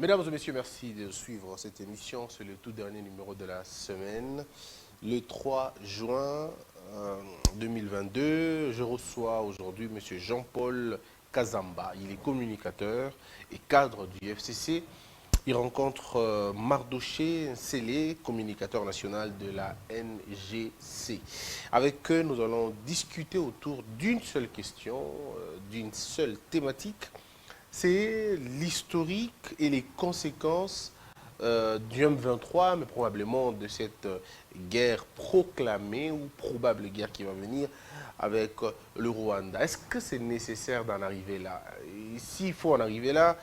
Mesdames et messieurs, merci de suivre cette émission. C'est le tout dernier numéro de la semaine. Le 3 juin 2022, je reçois aujourd'hui M. Jean-Paul Kazamba. Il est communicateur et cadre du FCC. Il rencontre Mardoché Nsele, communicateur national de la NGC. Avec eux, nous allons discuter autour d'une seule question, d'une seule thématique. C'est l'historique et les conséquences du M23, mais probablement de cette guerre proclamée ou probable guerre qui va venir avec le Rwanda. Est-ce que c'est nécessaire d'en arriver là? Et s'il faut en arriver là,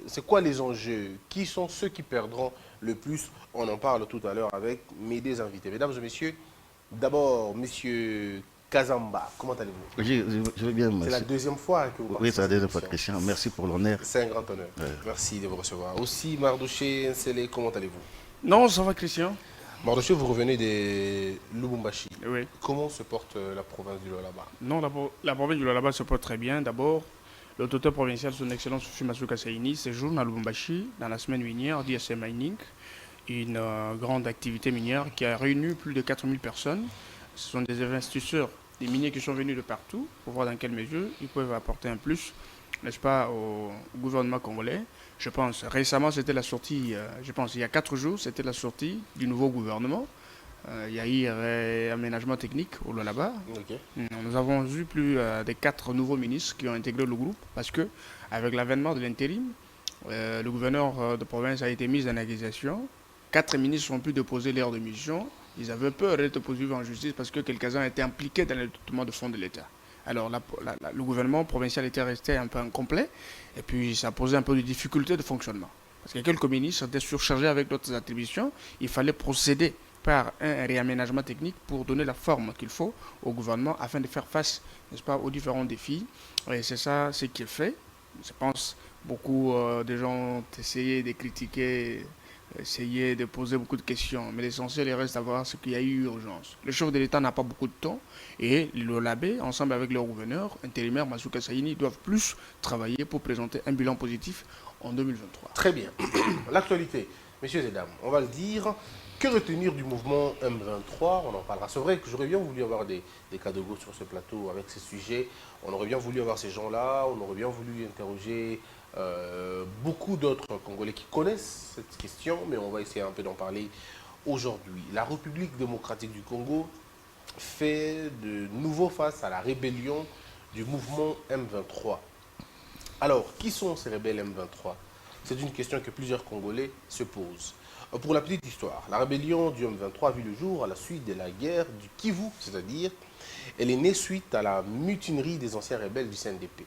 c'est quoi les enjeux? Qui sont ceux qui perdront le plus? On en parle tout à l'heure avec mes deux invités. Mesdames et messieurs, d'abord, monsieur Kazamba, comment allez-vous? Je vais bien, merci. C'est la deuxième fois que vous participez. Oui, c'est la deuxième fois, Christian. Merci pour l'honneur. C'est un grand honneur. Merci de vous recevoir. Aussi, Mardoché Nsele, comment allez-vous? Non, ça va, Christian. Mardoché, vous revenez de Lubumbashi. Oui. Comment se porte la province du Lualaba? Non, la province du Lualaba se porte très bien. D'abord, l'autorité provinciale, son excellence Fumasu Kasaini, séjourne à Lubumbashi dans la semaine minière d'ISM Mining, une grande activité minière qui a réuni plus de 4000 personnes. Ce sont des investisseurs, des miniers qui sont venus de partout pour voir dans quelle mesure ils peuvent apporter un plus, n'est-ce pas, au gouvernement congolais. Je pense, récemment, c'était la sortie, je pense, il y a 4 jours, c'était la sortie du nouveau gouvernement. Il y a eu un aménagement technique au Lualaba. Okay. Nous avons vu plus de 4 nouveaux ministres qui ont intégré le groupe parce que, avec l'avènement de l'intérim, le gouverneur de province a été mis en accusation. 4 ministres ont pu déposer leur démission. Ils avaient peur d'être poursuivis en justice parce que quelques-uns étaient impliqués dans le détournement de fonds de l'État. Alors le gouvernement provincial était resté un peu incomplet et puis ça posait un peu de difficultés de fonctionnement. Parce que quelques ministres étaient surchargés avec d'autres attributions. Il fallait procéder par un réaménagement technique pour donner la forme qu'il faut au gouvernement afin de faire face, n'est-ce pas, aux différents défis. Et c'est ça ce qui est fait. Je pense beaucoup de gens ont essayé de critiquer, essayer de poser beaucoup de questions, mais l'essentiel reste à voir ce qu'il y a eu urgence. Le chef de l'État n'a pas beaucoup de temps et le LAB, ensemble avec leur gouverneur intérimaire Masuka Saini, doivent plus travailler pour présenter un bilan positif en 2023. Très bien. L'actualité, messieurs et dames, on va le dire. Que retenir du mouvement M23? On en parlera. C'est vrai que j'aurais bien voulu avoir des cas de gauche sur ce plateau avec ces sujets. On aurait bien voulu avoir ces gens-là. On aurait bien voulu interroger beaucoup d'autres Congolais qui connaissent cette question, mais on va essayer un peu d'en parler aujourd'hui. La République démocratique du Congo fait de nouveau face à la rébellion du mouvement M23. Alors, qui sont ces rebelles M23? C'est une question que plusieurs Congolais se posent. Pour la petite histoire, la rébellion du M23 a vu le jour à la suite de la guerre du Kivu, c'est-à-dire elle est née suite à la mutinerie des anciens rebelles du CNDP.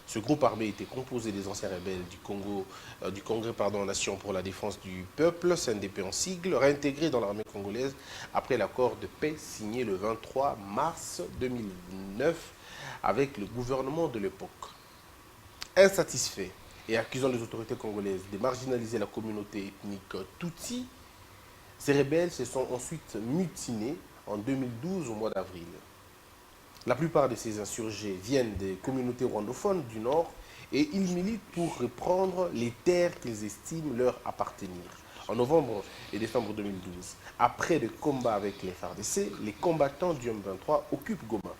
Ce groupe armé était composé des anciens rebelles du Congo, du Congrès Nation pour la défense du peuple, CNDP en sigle, réintégré dans l'armée congolaise après l'accord de paix signé le 23 mars 2009 avec le gouvernement de l'époque. Insatisfaits et accusant les autorités congolaises de marginaliser la communauté ethnique Tutsi, ces rebelles se sont ensuite mutinés en 2012 au mois d'avril. La plupart de ces insurgés viennent des communautés rwandophones du Nord et ils militent pour reprendre les terres qu'ils estiment leur appartenir. En novembre et décembre 2012, après des combats avec les FARDC, les combattants du M23 occupent Goma,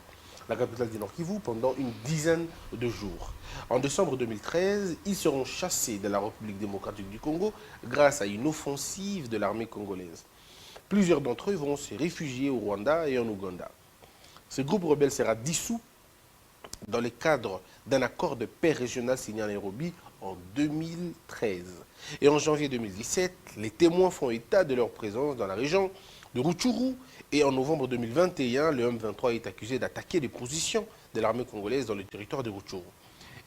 la capitale du Nord Kivu, pendant une dizaine de jours. En décembre 2013, ils seront chassés de la République démocratique du Congo grâce à une offensive de l'armée congolaise. Plusieurs d'entre eux vont se réfugier au Rwanda et en Ouganda. Ce groupe rebelle sera dissous dans le cadre d'un accord de paix régional signé à Nairobi en 2013. Et en janvier 2017, les témoins font état de leur présence dans la région de Rutshuru. Et en novembre 2021, le M23 est accusé d'attaquer les positions de l'armée congolaise dans le territoire de Rutshuru.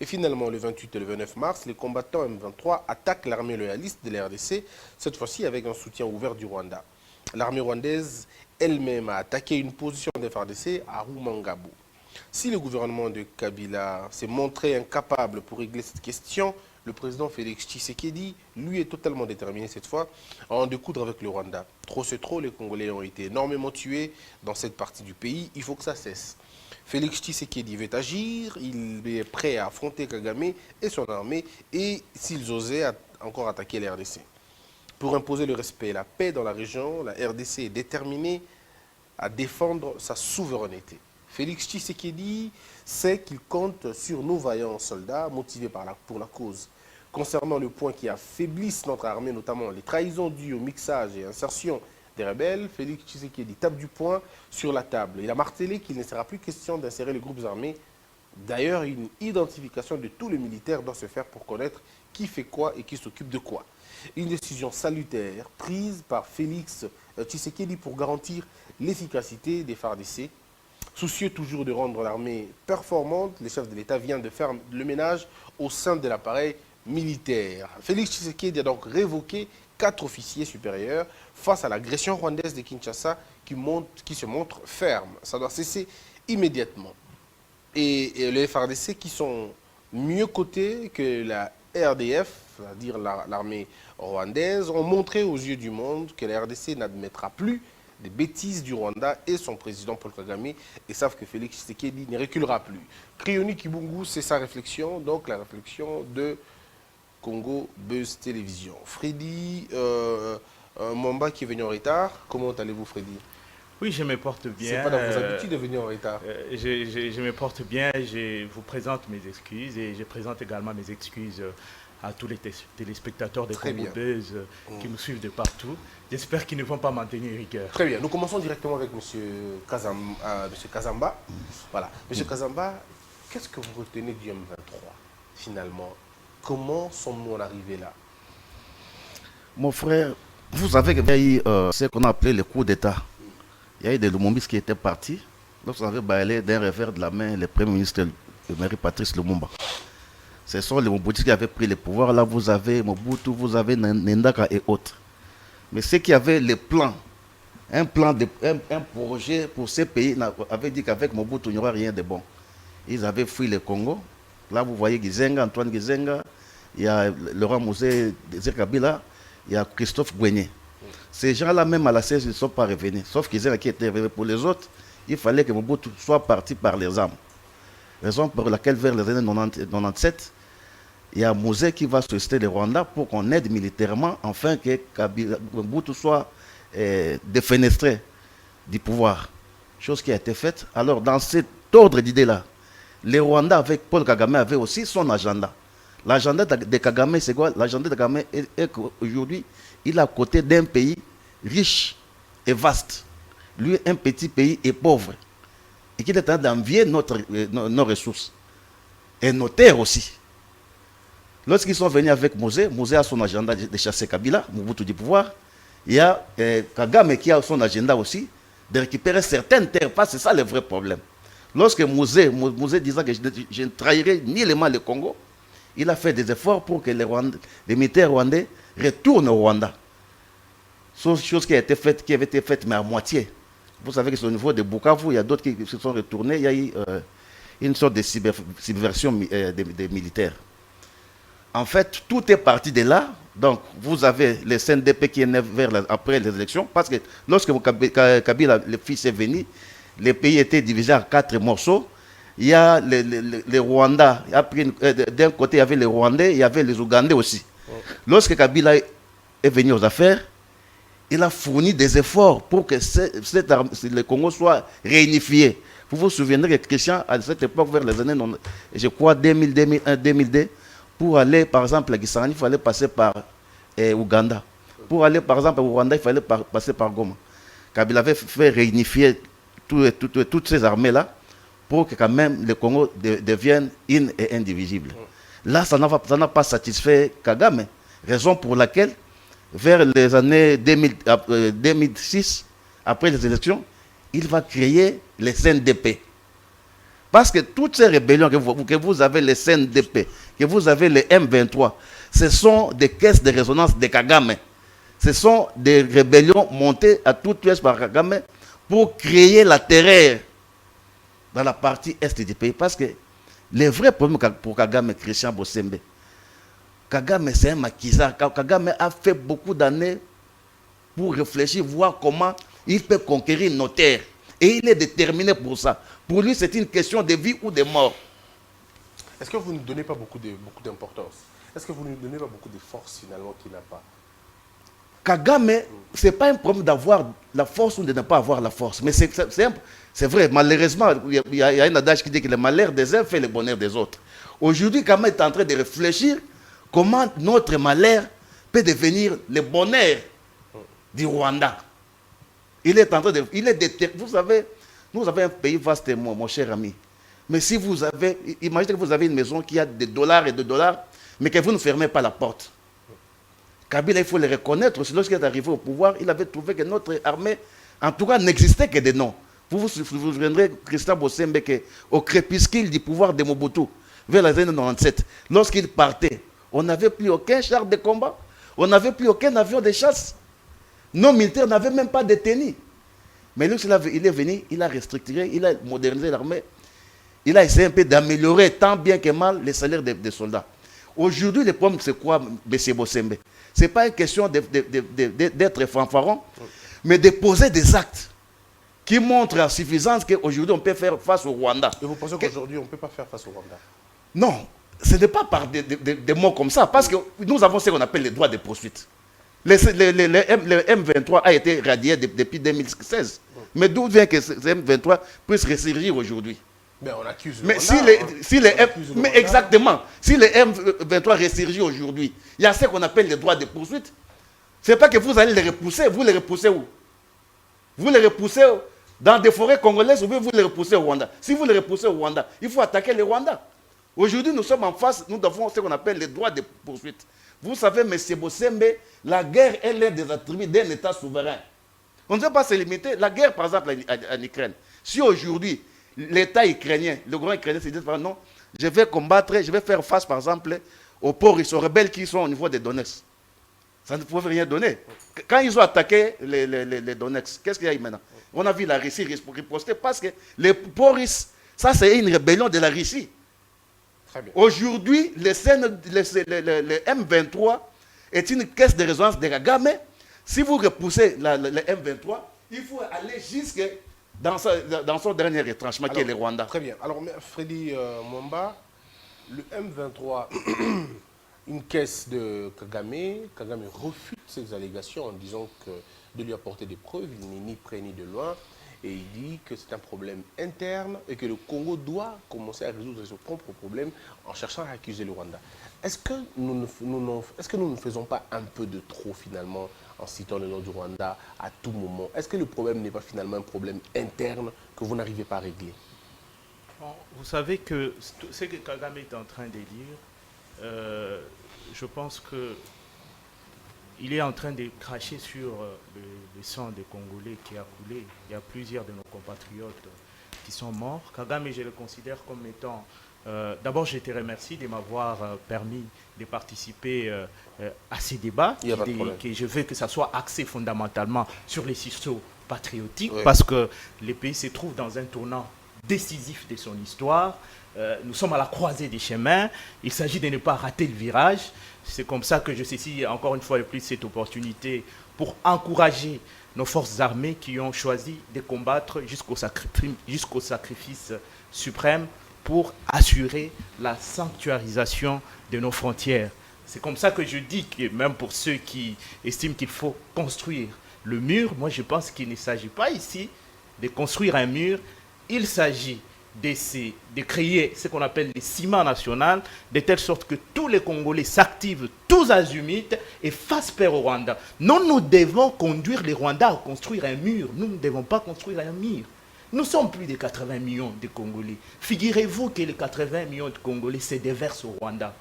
Et finalement, le 28 et le 29 mars, les combattants M23 attaquent l'armée loyaliste de la RDC, cette fois-ci avec un soutien ouvert du Rwanda. L'armée rwandaise elle-même a attaqué une position des FARDC à Rumangabo. Si le gouvernement de Kabila s'est montré incapable pour régler cette question, le président Félix Tshisekedi, lui, est totalement déterminé cette fois à en découdre avec le Rwanda. Trop c'est trop, les Congolais ont été énormément tués dans cette partie du pays, il faut que ça cesse. Félix Tshisekedi veut agir, il est prêt à affronter Kagame et son armée, et s'ils osaient encore attaqué la RDC. Pour imposer le respect et la paix dans la région, la RDC est déterminée à défendre sa souveraineté. Félix Tshisekedi sait qu'il compte sur nos vaillants soldats motivés pour la cause. Concernant le point qui affaiblisse notre armée, notamment les trahisons dues au mixage et insertion des rebelles, Félix Tshisekedi tape du poing sur la table. Il a martelé qu'il ne sera plus question d'insérer les groupes armés. D'ailleurs, une identification de tous les militaires doit se faire pour connaître qui fait quoi et qui s'occupe de quoi. Une décision salutaire prise par Félix Tshisekedi pour garantir l'efficacité des FARDC. Soucieux toujours de rendre l'armée performante, le chef de l'État vient de faire le ménage au sein de l'appareil militaire. Félix Tshisekedi a donc révoqué 4 officiers supérieurs face à l'agression rwandaise de Kinshasa qui se montre ferme. Ça doit cesser immédiatement. Et les FARDC qui sont mieux cotés que la RDF, c'est-à-dire l'armée rwandaise, ont montré aux yeux du monde que la RDC n'admettra plus des bêtises du Rwanda et son président Paul Kagame et savent que Félix Tshisekedi ne reculera plus. Krioni Kibungu, c'est sa réflexion, donc la réflexion de Congo Buzz Télévision. Freddy Mwamba qui est venu en retard, comment allez-vous Freddy? Oui, je me porte bien. C'est pas dans vos habitudes de venir en retard. Je me porte bien, je vous présente mes excuses et je présente également mes excuses à tous les téléspectateurs de Congo Buzz qui nous suivent de partout. J'espère qu'ils ne vont pas m'en tenir rigueur. Très bien, nous commençons directement avec M. Kazamba. Voilà. M. Kazamba, qu'est-ce que vous retenez du M23 finalement? Comment sommes-nous arrivés là? Mon frère, vous savez qu'il y a eu ce qu'on a appelé le coup d'État. Il y a eu des Lumumbis qui étaient partis. Lorsqu'on avait balayé d'un revers de la main le Premier ministre Marie-Patrice Lumumba. Ce sont les Mobutu qui avaient pris le pouvoir. Là, vous avez Mobutu, vous avez Nendaka et autres. Mais ceux qui avaient le plan, un projet pour ces pays, avaient dit qu'avec Mobutu, il n'y aura rien de bon. Ils avaient fui le Congo. Là, vous voyez Gizenga, Antoine Gizenga, il y a Laurent Mouzé, Désir Kabila, il y a Christophe Gouenier. Ces gens-là, même à la CES, ils ne sont pas revenus. Sauf qu'ils étaient qui était revenu. Pour les autres, il fallait que Mobutu soit parti par les armes. Raison pour laquelle, vers les années 97, il y a Mouzé qui va solliciter le Rwanda pour qu'on aide militairement, afin que Mobutu soit défenestré du pouvoir. Chose qui a été faite. Alors, dans cet ordre d'idées-là, les Rwandais, avec Paul Kagame, avaient aussi son agenda. L'agenda de Kagame, c'est quoi? L'agenda de Kagame est qu'aujourd'hui, il est à côté d'un pays riche et vaste. Lui, un petit pays et pauvre. Et qu'il est en train d'envier nos ressources. Et nos terres aussi. Lorsqu'ils sont venus avec Mouzé, Mouzé a son agenda de chasser Kabila, Mobutu du pouvoir. Il y a Kagame qui a son agenda aussi de récupérer certaines terres. Parce que c'est ça le vrai problème. Lorsque Mouzé disant que je ne trahirai ni le Congo, il a fait des efforts pour que les militaires rwandais retournent au Rwanda. Chose qui avait été faite, mais à moitié. Vous savez que c'est au niveau de Bukavu, il y a d'autres qui se sont retournés. Il y a eu une sorte de subversion des militaires. En fait, tout est parti de là. Donc, vous avez le CNDP qui est né après les élections. Parce que lorsque Kabila, le fils, est venu, le pays était divisé en 4 morceaux. Il y a les Rwandais. D'un côté, il y avait les Rwandais, il y avait les Ougandais aussi. Lorsque Kabila est venu aux affaires, il a fourni des efforts pour que le Congo soit réunifié. Vous vous souvenez que Christian, à cette époque, vers les années, je crois, 2000, 2001, 2002, pour aller, par exemple, à Kisangani, il fallait passer par Ouganda. Pour aller, par exemple, au Rwanda, il fallait passer par Goma. Kabila avait fait réunifier toutes ces armées-là pour que quand même le Congo devienne une et indivisible. Là, ça n'a pas satisfait Kagame. Raison pour laquelle, vers les années 2006, après les élections, il va créer les CNDP. Parce que toutes ces rébellions que vous avez, les CNDP, que vous avez les M23, ce sont des caisses de résonance de Kagame. Ce sont des rébellions montées à toute pièce par Kagame pour créer la terreur dans la partie est du pays. Parce que les vrais problèmes pour Kagame, Christian Bossembe, Kagame, c'est un maquisard. Kagame a fait beaucoup d'années pour réfléchir, voir comment il peut conquérir nos terres. Et il est déterminé pour ça. Pour lui, c'est une question de vie ou de mort. Est-ce que vous ne donnez pas beaucoup d'importance? Est-ce que vous ne lui donnez pas beaucoup de force finalement qu'il n'a pas? Kagame, ce n'est pas un problème d'avoir la force ou de ne pas avoir la force. Mais c'est vrai, malheureusement, il y a un adage qui dit que le malheur des uns fait le bonheur des autres. Aujourd'hui, Kagame est en train de réfléchir comment notre malheur peut devenir le bonheur du Rwanda. Il est en train de... Vous savez, nous avons un pays vaste, mon cher ami. Mais si vous avez... Imaginez que vous avez une maison qui a des dollars et des dollars, mais que vous ne fermez pas la porte. Kabila, il faut le reconnaître, lorsqu'il est arrivé au pouvoir, il avait trouvé que notre armée, en tout cas, n'existait que des noms. Vous souviendrez, Christian Bossembe, au crépuscule du pouvoir de Mobutu, vers les années 97, lorsqu'il partait, on n'avait plus aucun char de combat, on n'avait plus aucun avion de chasse. Nos militaires n'avaient même pas de tenue. Mais lui, il est venu, il a restructuré, il a modernisé l'armée, il a essayé un peu d'améliorer tant bien que mal les salaires des soldats. Aujourd'hui, le problème, c'est quoi, M. Bossembe? Ce n'est pas une question d'être fanfaron, mais de poser des actes qui montrent en suffisance qu'aujourd'hui, on peut faire face au Rwanda. Et vous pensez qu'aujourd'hui, on ne peut pas faire face au Rwanda? Non, ce n'est pas par des mots comme ça, parce que nous avons ce qu'on appelle les droits de poursuite. Le M23 a été radié depuis 2016. Mais d'où vient que ce M23 puisse ressurgir aujourd'hui? Mais on accuse le mais Rwanda. Exactement. Si le M23 ressurgit aujourd'hui, il y a ce qu'on appelle les droits de poursuite. Ce n'est pas que vous allez les repousser. Vous les repoussez où? Vous les repoussez dans des forêts congolaises ou vous les repoussez au Rwanda? Si vous les repoussez au Rwanda, il faut attaquer le Rwanda. Aujourd'hui, nous sommes en face, nous avons ce qu'on appelle les droits de poursuite. Vous savez, M. Bossembe, la guerre, elle est des attributs d'un État souverain. On ne doit pas se limiter. La guerre, par exemple, en Ukraine. Si aujourd'hui, l'État ukrainien, le gouvernement ukrainien se dit, non, je vais combattre, je vais faire face, par exemple, aux Poris, aux rebelles qui sont au niveau des Donetsk. Ça ne pouvait rien donner. Quand ils ont attaqué les Donetsk, qu'est-ce qu'il y a eu maintenant? On a vu la Russie riposter parce que les Poris, ça c'est une rébellion de la Russie. Aujourd'hui, le M23 est une caisse de résonance de Kagame. Si vous repoussez le M23, il faut aller jusque dans son dernier retranchement qui est le Rwanda. Très bien. Alors, Freddy Mwamba, le M23, une caisse de Kagame. Kagame refute ces allégations en disant que de lui apporter des preuves, il n'est ni près ni de loin. Et il dit que c'est un problème interne et que le Congo doit commencer à résoudre ses propres problèmes en cherchant à accuser le Rwanda. Est-ce que nous ne faisons pas un peu de trop finalement en citant le nom du Rwanda à tout moment? Est-ce que le problème n'est pas finalement un problème interne que vous n'arrivez pas à régler? Bon, vous savez que ce que Kagame est en train de dire, je pense que il est en train de cracher sur le sang des Congolais qui a coulé. Il y a plusieurs de nos compatriotes qui sont morts. Kagame, je le considère comme étant... D'abord, je te remercie de m'avoir permis de participer à ces débats. Que je veux que ça soit axé fondamentalement sur les sursauts patriotiques, oui. Parce que le pays se trouve dans un tournant décisif de son histoire. Nous sommes à la croisée des chemins. Il s'agit de ne pas rater le virage. C'est comme ça que je saisis encore une fois de plus cette opportunité pour encourager nos forces armées qui ont choisi de combattre jusqu'au sacrifice suprême pour assurer la sanctuarisation de nos frontières. C'est comme ça que je dis que même pour ceux qui estiment qu'il faut construire le mur, moi je pense qu'il ne s'agit pas ici de construire un mur, il s'agit de créer ce qu'on appelle les ciments nationaux, de telle sorte que tous les Congolais s'activent tous azimuts et fassent peur au Rwanda. Nous devons conduire les Rwandais à construire un mur. Nous ne devons pas construire un mur. Nous sommes plus de 80 millions de Congolais. Figurez-vous que les 80 millions de Congolais se déversent au Rwanda.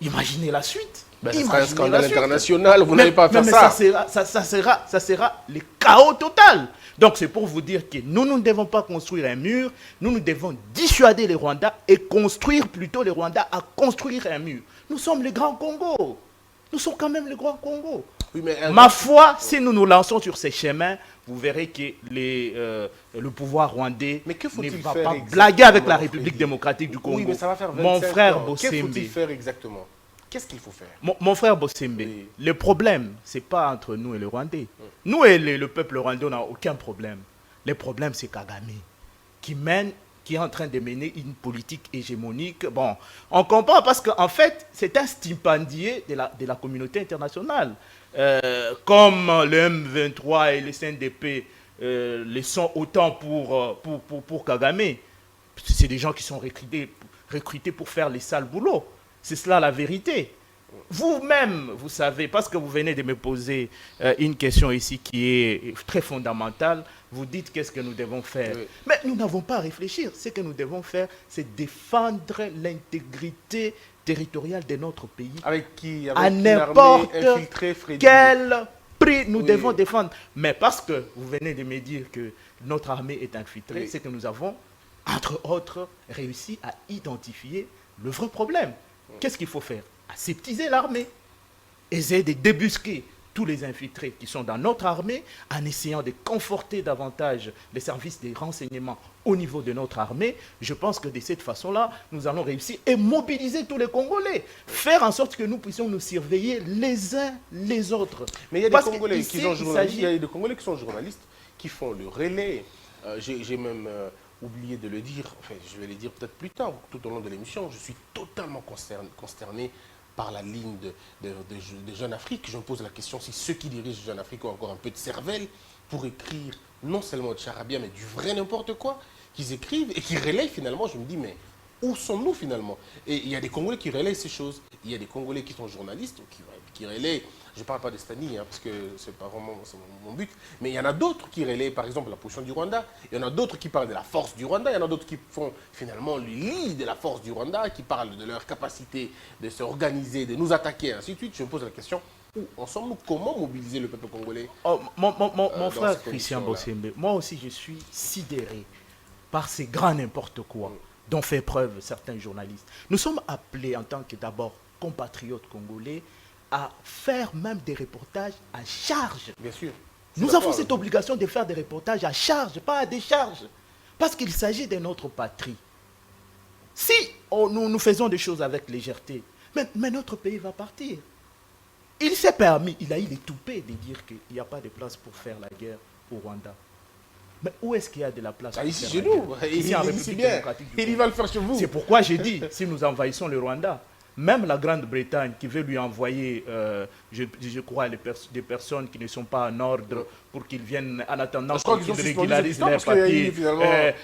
Imaginez la suite. Ce sera un scandale international, vous n'allez pas faire ça. Ça sera le chaos total. Donc c'est pour vous dire que nous ne devons pas construire un mur, nous devons dissuader les Rwandais et construire plutôt les Rwandais à construire un mur. Nous sommes le Grand Congo. Nous sommes quand même le Grand Congo. Oui, ma foi, si nous nous lançons sur ces chemins, vous verrez que le pouvoir rwandais ne va pas blaguer avec la République démocratique du Congo. Oui, mais ça va faire 25 Mon frère ans. Bossembe. Qu'est-ce qu'il faut faire exactement? Qu'est-ce qu'il faut faire? Mon frère Bossembe, oui. Le problème, ce n'est pas entre nous et les Rwandais. Nous et le peuple rwandais, on n'a aucun problème. Le problème, c'est Kagame, qui mène qui est en train de mener une politique hégémonique. Bon, on comprend parce qu'en fait, c'est un stipendié de la communauté internationale. Comme le M23 et le CNDP le sont autant pour Kagame. C'est des gens qui sont recrutés pour faire les sales boulots. C'est cela la vérité. Vous-même, vous savez, parce que vous venez de me poser une question ici qui est très fondamentale, vous dites qu'est-ce que nous devons faire. Oui. Mais nous n'avons pas à réfléchir. Ce que nous devons faire, c'est défendre l'intégrité territoriale de notre pays. Avec qui? Avec à n'importe quel prix nous oui. devons défendre. Mais parce que vous venez de me dire que notre armée est infiltrée, oui. C'est que nous avons, entre autres, réussi à identifier le vrai problème. Oui. Qu'est-ce qu'il faut faire? Aseptiser l'armée, essayer de débusquer tous les infiltrés qui sont dans notre armée en essayant de conforter davantage les services de renseignement au niveau de notre armée. Je pense que de cette façon-là, nous allons réussir et mobiliser tous les Congolais, faire en sorte que nous puissions nous surveiller les uns les autres. Mais il y a des Congolais qui sont journalistes, il y a des Congolais qui sont journalistes qui font le relais. J'ai même oublié de le dire, enfin je vais le dire peut-être plus tard, tout au long de l'émission, je suis totalement consterné par la ligne de Jeune Afrique. Je me pose la question si ceux qui dirigent Jeune Afrique ont encore un peu de cervelle pour écrire non seulement de charabia, mais du vrai n'importe quoi qu'ils écrivent et qui relayent finalement. Je me dis, mais où sommes-nous finalement? Et il y a des Congolais qui relayent ces choses. Il y a des Congolais qui sont journalistes, qui relayent. Je ne parle pas de Stani, parce que ce n'est pas vraiment mon but. Mais il y en a d'autres qui relayent, par exemple, la position du Rwanda. Il y en a d'autres qui parlent de la force du Rwanda. Il y en a d'autres qui font finalement le lit de la force du Rwanda, qui parlent de leur capacité de s'organiser, de nous attaquer, et ainsi de suite. Je me pose la question, où en sommes-nous? Comment mobiliser le peuple congolais? Mon frère Christian Bossembe, moi aussi je suis sidéré par ces grands n'importe quoi dont fait preuve certains journalistes. Nous sommes appelés en tant que d'abord compatriotes congolais à faire même des reportages à charge. Bien sûr. Nous avons cette obligation de faire des reportages à charge, pas à décharge. Parce qu'il s'agit de notre patrie. Si nous faisons des choses avec légèreté, mais notre pays va partir. Il s'est permis, il a eu les toupets de dire qu'il n'y a pas de place pour faire la guerre au Rwanda. Mais où est-ce qu'il y a de la place? Ici chez nous. Ici en République démocratique du Congo. Il va le faire chez vous. C'est pourquoi j'ai dit, si nous envahissons le Rwanda, même la Grande-Bretagne qui veut lui envoyer, je crois, des personnes qui ne sont pas en ordre pour qu'ils viennent en attendant qu'ils régularisent leurs papiers,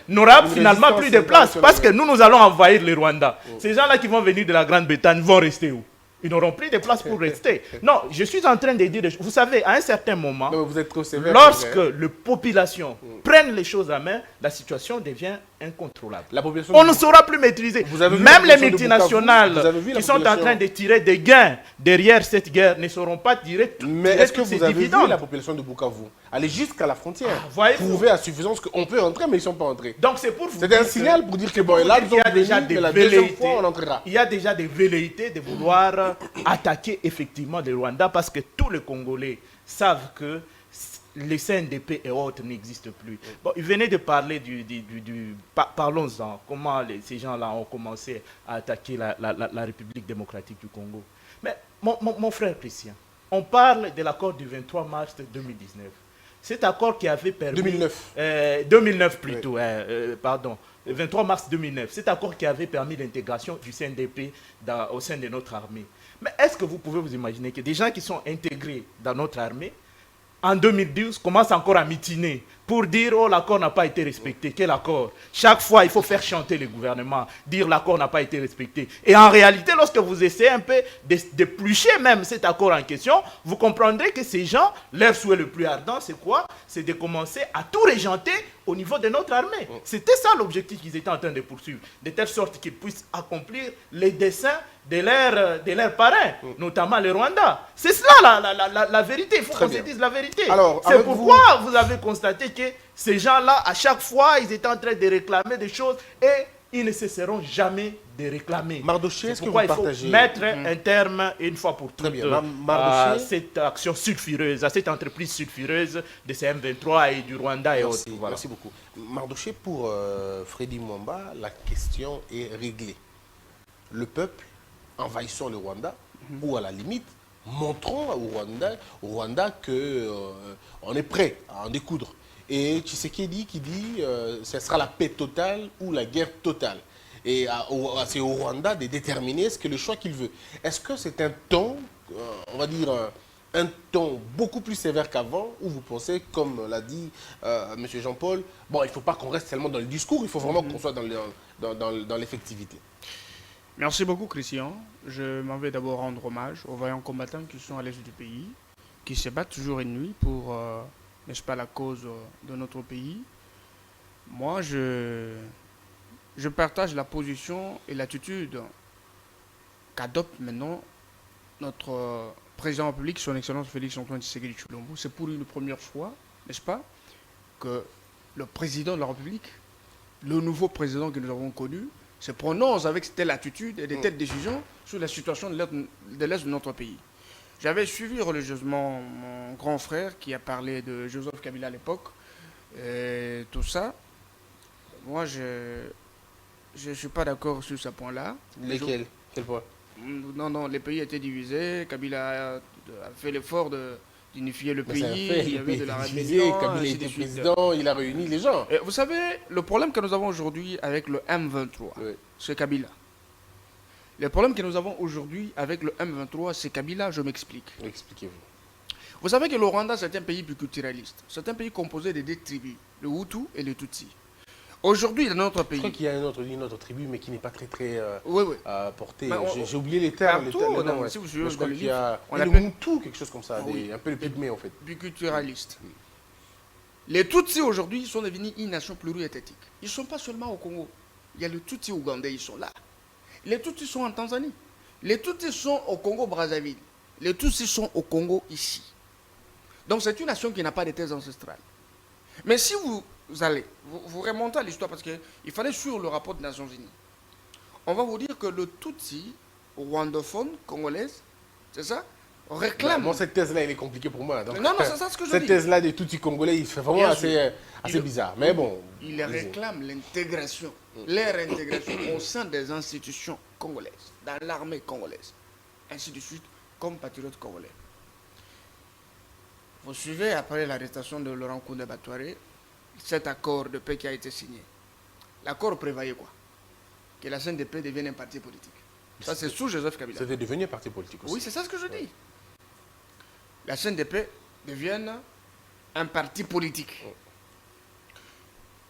n'aura finalement plus de place parce que nous allons envahir le Rwanda. Ces gens-là qui vont venir de la Grande-Bretagne vont rester où? Ils n'auront plus de place pour rester. Non, je suis en train de dire, vous savez, à un certain moment, non, vous êtes trop sévère, lorsque les populations prennent les choses à main, la situation devient incontrôlable. On ne saura plus maîtriser. Même les multinationales qui sont en train de tirer des gains derrière cette guerre ne sauront pas tirer tous ces dividendes. Mais est-ce que vous avez vu la population de Bukavu aller jusqu'à la frontière, prouver à suffisance qu'on peut entrer, mais ils ne sont pas entrés? Donc c'est pour vous. C'est un signal pour dire que bon, là, ils ont déjà des velléités. On entrera. Il y a déjà des velléités de vouloir attaquer effectivement le Rwanda parce que tous les Congolais savent que les CNDP et autres n'existent plus. Bon, il venait de parler parlons-en, comment ces gens-là ont commencé à attaquer la République démocratique du Congo. Mais mon frère Christian, on parle de l'accord du 23 mars 2019. Cet accord qui avait permis... 2009 plutôt, oui. Pardon. Le 23 mars 2009. Cet accord qui avait permis l'intégration du CNDP au sein de notre armée. Mais est-ce que vous pouvez vous imaginer que des gens qui sont intégrés dans notre armée, en 2012, commencent encore à mitiner pour dire « Oh, l'accord n'a pas été respecté ». Quel accord? Chaque fois, il faut faire chanter le gouvernement, dire « L'accord n'a pas été respecté ». Et en réalité, lorsque vous essayez un peu d'éplucher même cet accord en question, vous comprendrez que ces gens, leur souhait le plus ardent, c'est quoi? C'est de commencer à tout régenter au niveau de notre armée. C'était ça l'objectif qu'ils étaient en train de poursuivre, de telle sorte qu'ils puissent accomplir les desseins de leurs parrains, notamment le Rwanda. C'est cela la vérité, il faut qu'on se dise la vérité. C'est pourquoi vous avez constaté que ces gens-là, à chaque fois, ils étaient en train de réclamer des choses et ils ne cesseront jamais de réclamer. Mardoché, est-ce que vous Il partagez? faut mettre un terme une fois pour toutes à cette action sulfureuse, à cette entreprise sulfureuse de CM23 et du Rwanda et autres. Voilà. Merci beaucoup. Mardoché, pour Freddy Mwamba, la question est réglée. Le peuple, envahissons le Rwanda, ou à la limite, montrons au Rwanda qu'on est prêt à en découdre. et Tshisekedi qui dit ce sera la paix totale ou la guerre totale. Et c'est au Rwanda de déterminer ce que le choix qu'il veut. Est-ce que c'est un ton, on va dire, un ton beaucoup plus sévère qu'avant, ou vous pensez, comme l'a dit M. Jean-Paul, bon, il ne faut pas qu'on reste seulement dans le discours, il faut vraiment qu'on soit dans l'effectivité. Merci beaucoup, Christian. Je m'en vais d'abord rendre hommage aux vaillants combattants qui sont à l'est du pays, qui se battent jour et nuit pour, n'est-ce pas, la cause de notre pays. Moi, je partage la position et l'attitude qu'adopte maintenant notre président de la République, son Excellence Félix-Antoine Tshisekedi Tshilombo. C'est pour une première fois, n'est-ce pas, que le président de la République, le nouveau président que nous avons connu, se prononce avec telle attitude et de telles décisions sur la situation de l'Est de notre pays. J'avais suivi religieusement mon grand frère qui a parlé de Joseph Kabila à l'époque, et tout ça. Moi, je ne suis pas d'accord sur ce point-là. Lesquels? Quel point? Non, les pays étaient divisés. Kabila a fait l'effort d'unifier le pays. Il y avait de la rébellion. Kabila était président, il a réuni les gens. Et vous savez, le problème que nous avons aujourd'hui avec le M23, c'est Kabila. Le problème que nous avons aujourd'hui avec le M23, c'est Kabila, je m'explique. Expliquez-vous. Vous savez que le Rwanda, c'est un pays biculturaliste. C'est un pays composé de deux tribus, le Hutu et le Tutsi. Aujourd'hui, dans notre pays... Je crois qu'il y a une autre tribu, mais qui n'est pas très oui. portée. J'ai oublié les termes. Si vous suivez je crois qu'il y a on le appelle... Hutu, quelque chose comme ça, Oui. un peu le pygmée en fait. Biculturaliste. Les Tutsis aujourd'hui sont devenus une nation pluriethnique. Ils ne sont pas seulement au Congo. Il y a les Tutsis ougandais, ils sont là. Les Tutsis sont en Tanzanie. Les Tutsis sont au Congo-Brazzaville. Les Tutsis sont au Congo ici. Donc c'est une nation qui n'a pas de thèse ancestrale. Mais si vous allez, vous remontez à l'histoire, parce qu'il fallait suivre le rapport des Nations Unies. On va vous dire que le Tutsi, rwandophone, congolaise, c'est ça, réclame... Bon, cette thèse-là, elle est compliquée pour moi. Donc, non, c'est ça ce que je dis. Cette thèse-là des Tutsis congolais, il fait vraiment assez bizarre. Mais bon... Il réclame l'intégration, leur intégration au sein des institutions congolaises, dans l'armée congolaise, ainsi de suite, comme patriotes congolais. Vous suivez, après l'arrestation de Laurent Kounda Batouaré, cet accord de paix qui a été signé. L'accord prévoyait quoi? Que la CNDP devienne un parti politique. Ça, c'est sous Joseph Kabila. C'était devenu un parti politique aussi. Oui, c'est ça ce que je dis. La CNDP devienne un parti politique.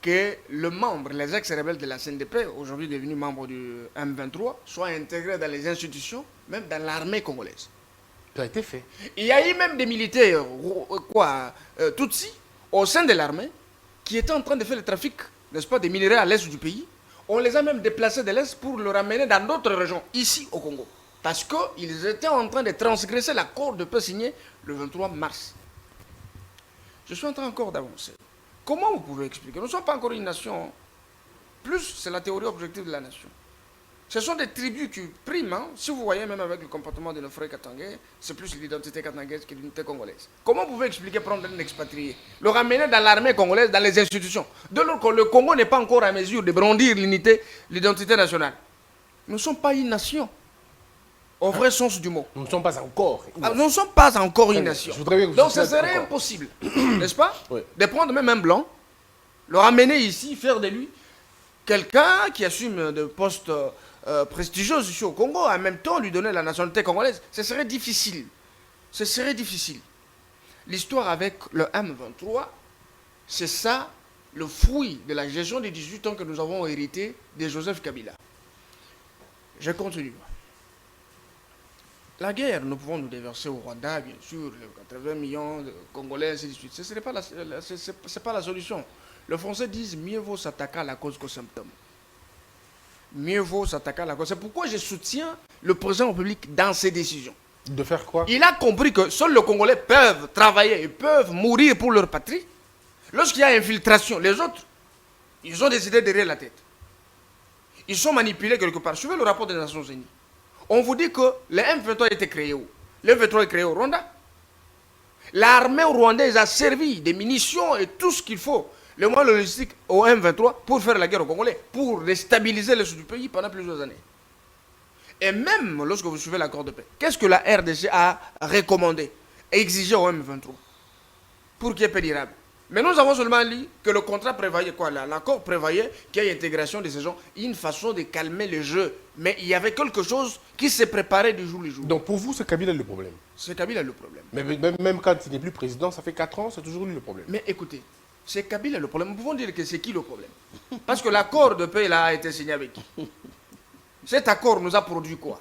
Que le membre, les ex-rebelles de la CNDP, aujourd'hui devenus membres du M23, soient intégrés dans les institutions, même dans l'armée congolaise. Ça a été fait. Il y a eu même des militaires, Tutsis, au sein de l'armée, qui étaient en train de faire le trafic, n'est-ce pas, des minerais à l'est du pays. On les a même déplacés de l'est pour le ramener dans d'autres régions, ici au Congo. Parce qu'ils étaient en train de transgresser l'accord de paix signé le 23 mars. Je suis en train encore d'avancer. Comment vous pouvez expliquer? Nous ne sommes pas encore une nation. Plus, c'est la théorie objective de la nation. Ce sont des tribus qui priment. Hein. Si vous voyez, même avec le comportement de nos frères katangais, c'est plus l'identité katangaise que l'unité congolaise. Comment vous pouvez expliquer prendre un expatrié, le ramener dans l'armée congolaise, dans les institutions, de l'autre côté, le Congo n'est pas encore à mesure de brandir l'identité nationale. Nous ne sommes pas une nation, au vrai sens du mot. Nous ne sommes pas encore. Nous ne sommes pas encore une nation. Donc ce serait impossible, n'est-ce pas, de prendre même un blanc, le ramener ici, faire de lui quelqu'un qui assume de postes prestigieux ici au Congo, en même temps lui donner la nationalité congolaise. Ce serait difficile. Ce serait difficile. L'histoire avec le M23, c'est ça le fruit de la gestion des 18 ans que nous avons hérité de Joseph Kabila. Je continue. La guerre, nous pouvons nous déverser au Rwanda, bien sûr, les 80 millions de Congolais, ainsi de suite. Ce n'est pas la solution. Les Français disent mieux vaut s'attaquer à la cause qu'au symptôme. Mieux vaut s'attaquer à la cause. C'est pourquoi je soutiens le président de la République dans ses décisions. De faire quoi? Il a compris que seuls les Congolais peuvent travailler et peuvent mourir pour leur patrie. Lorsqu'il y a infiltration, les autres, ils ont décidé derrière la tête. Ils sont manipulés quelque part. Suivez le rapport des Nations Unies. On vous dit que le M23 a été créé où? Le M23 est créé au Rwanda. L'armée rwandaise a servi des munitions et tout ce qu'il faut, le moyen logistique au M23 pour faire la guerre aux Congolais, pour déstabiliser le sud du pays pendant plusieurs années. Et même lorsque vous suivez l'accord de paix, qu'est-ce que la RDC a recommandé, exigé au M23 pour qu'il y ait paix durable? 2 Mais nous avons seulement lu que le contrat prévoyait quoi là? L'accord prévoyait qu'il y ait intégration de ces gens, une façon de calmer le jeu. Mais il y avait quelque chose qui s'est préparé du jour au jour. Donc pour vous, c'est Kabila le problème. C'est Kabila le problème. Mais même quand il n'est plus président, ça fait 4 ans, c'est toujours lui le problème. Mais écoutez, c'est Kabila le problème. Nous pouvons dire que c'est qui le problème? Parce que l'accord de paix là a été signé avec qui? Cet accord nous a produit quoi?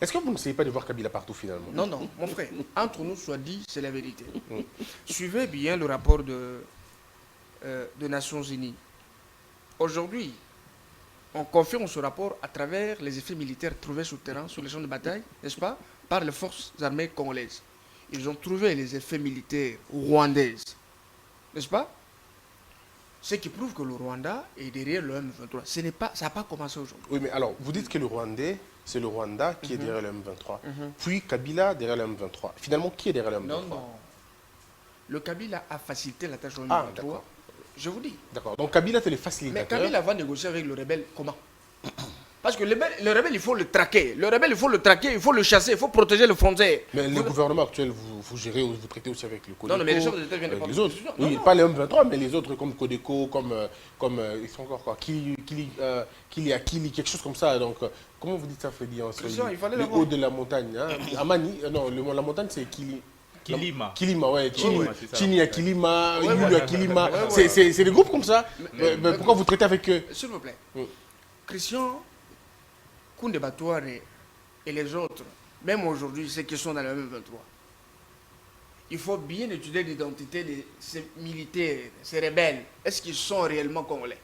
Est-ce que vous n'essayez pas de voir Kabila partout finalement? Non, non, mon frère, entre nous soit dit, c'est la vérité. Suivez bien le rapport de Nations Unies. Aujourd'hui, on confirme ce rapport à travers les effets militaires trouvés sur le terrain, sur les champs de bataille, n'est-ce pas, par les forces armées congolaises. Ils ont trouvé les effets militaires rwandaises, n'est-ce pas? Ce qui prouve que le Rwanda est derrière le M23. Ça n'a pas commencé aujourd'hui. Oui, mais alors, vous dites que le Rwandais, c'est le Rwanda qui est derrière le M23. Puis Kabila derrière le M23. Finalement, qui est derrière le M23? Non, non. Le Kabila a facilité la tâche au M23. Ah, d'accord. Je vous dis. D'accord. Donc Kabila fait les Mais facilitateurs. Kabila va négocier avec le rebelle comment? Parce que le rebelle, il faut le traquer. Le rebelle, il faut le traquer, il faut le chasser, il faut protéger le frontière. Mais le gouvernement actuel, vous gérez, vous traitez aussi avec le Codeco. Non, non, mais les chefs d'État viennent de avec prendre les des autres. décisions. Oui, Non, pas les M23, mais les autres comme Codeco, comme ils sont encore quoi, Kili, quelque chose comme ça. Donc, comment vous dites ça, Freddy, en Christian, il fallait le l'avoir. haut de la montagne. Hein? Amani, non, la montagne c'est Kili. Kilima. Kilima, ouais. c'est ça. Chini à Kilima, Ouais, Yulu ouais. à Kilima. Ouais, ouais. C'est des groupes comme ça. Mais pourquoi vous traitez avec eux? S'il vous plaît. Mm. Christian, Koundé Batouare et les autres, même aujourd'hui, ceux qui sont dans le M23, il faut bien étudier l'identité de ces militaires, ces rebelles. Est-ce qu'ils sont réellement congolais?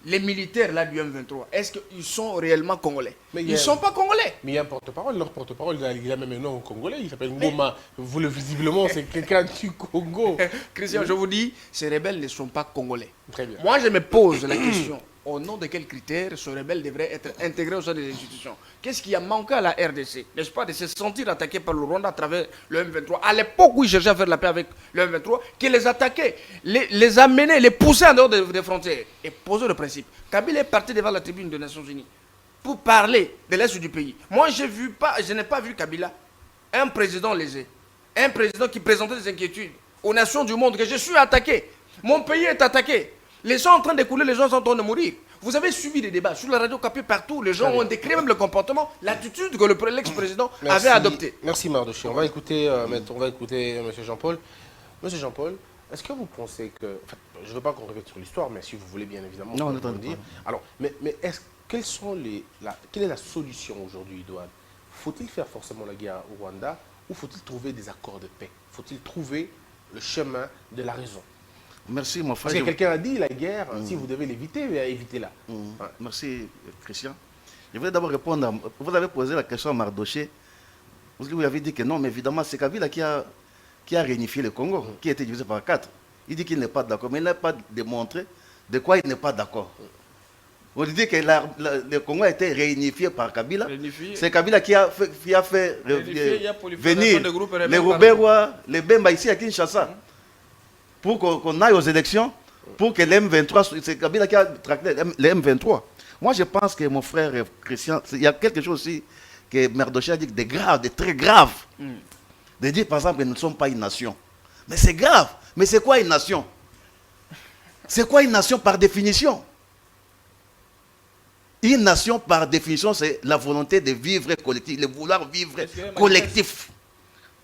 Les militaires là du M23, est-ce qu'ils sont réellement congolais? Mais Ils ne sont pas congolais. Mais il y a un porte-parole, leur porte-parole, il a même un nom congolais, il s'appelle Ngoma. Vous le visiblement, c'est quelqu'un du Congo. Christian, je vous dis, ces rebelles ne sont pas congolais. Très bien. Moi, je me pose la question, au nom de quels critères ce rebelle devrait être intégré au sein des institutions? Qu'est-ce qui a manqué à la RDC? N'est-ce pas de se sentir attaqué par le Rwanda à travers le M23? À l'époque où ils cherchaient à faire la paix avec le M23, qui les attaquait, les amenait, les poussait en dehors des frontières. Et poser le principe. Kabila est parti devant la tribune des Nations Unies pour parler de l'Est du pays. Moi, je n'ai pas vu Kabila, un président lésé, un président qui présentait des inquiétudes aux nations du monde, que je suis attaqué. Mon pays est attaqué. Les gens sont en train d'écouler, les gens sont en train de mourir. Vous avez suivi des débats sur la radio Capé partout. Les gens ont décrit même le comportement, l'attitude que l'ex-président avait adoptée. Merci Mardoché. On va écouter M. Jean-Paul. Monsieur Jean-Paul, est-ce que vous pensez que... Enfin, je ne veux pas qu'on revienne sur l'histoire, mais si vous voulez bien évidemment... Non, on peut attend le dire. pas. Alors, mais quelle est la solution aujourd'hui, Douane? Faut-il faire forcément la guerre au Rwanda ou faut-il trouver des accords de paix? Faut-il trouver le chemin de la raison? Merci, mon frère. Parce que quelqu'un a dit, la guerre, si vous devez l'éviter, évitez-la. Ouais. Merci, Christian. Je voulais d'abord répondre à... Vous avez posé la question à Mardoché. Vous avez dit que non, mais évidemment, c'est Kabila qui a réunifié le Congo, qui a été divisé par 4. Il dit qu'il n'est pas d'accord, mais il n'a pas démontré de quoi il n'est pas d'accord. On dit que le Congo a été réunifié par Kabila. C'est Kabila qui a fait venir les Rouberois, les Bemba ici à Kinshasa, pour qu'on aille aux élections, pour que les M23, c'est Kabila qui a tracté les M23. Moi, je pense que mon frère Christian, il y a quelque chose aussi que Mardoché a dit de grave, de très grave. De dire, par exemple, que nous ne sommes pas une nation. Mais c'est grave. Mais c'est quoi une nation? C'est quoi une nation par définition? Une nation, par définition, c'est la volonté de vivre collectif, le vouloir vivre collectif.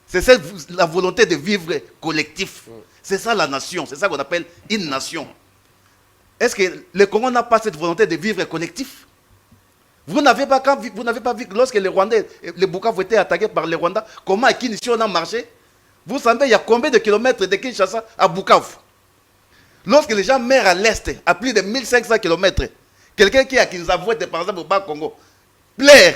C'est la volonté de vivre collectif. C'est ça la nation, c'est ça qu'on appelle une nation. Est-ce que le Congo n'a pas cette volonté de vivre collectif? Vous n'avez pas vu lorsque les Rwandais, les Bukavu étaient attaqués par les Rwandais, comment à Kinshasa on a marché? Vous savez, il y a combien de kilomètres de Kinshasa à Bukavu? Lorsque les gens meurent à l'est, à plus de 1500 kilomètres, quelqu'un qui est à Kinshasa, par exemple, au Bas-Congo, plaire.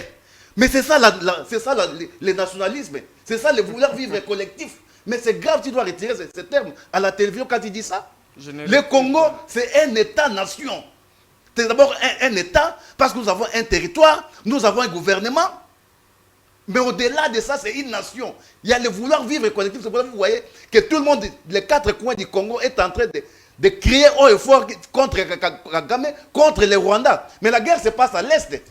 Mais c'est ça, le nationalisme. C'est ça le vouloir vivre collectif. Mais c'est grave, tu dois retirer ce terme à la télévision quand tu dis ça. Le Congo, c'est un État-nation. C'est d'abord un État parce que nous avons un territoire, nous avons un gouvernement. Mais au-delà de ça, c'est une nation. Il y a le vouloir vivre collectif. C'est pour ça que vous voyez que tout le monde, les 4 coins du Congo, est en train de crier haut et fort contre Kagame, contre les Rwandais. Mais la guerre se passe à l'est.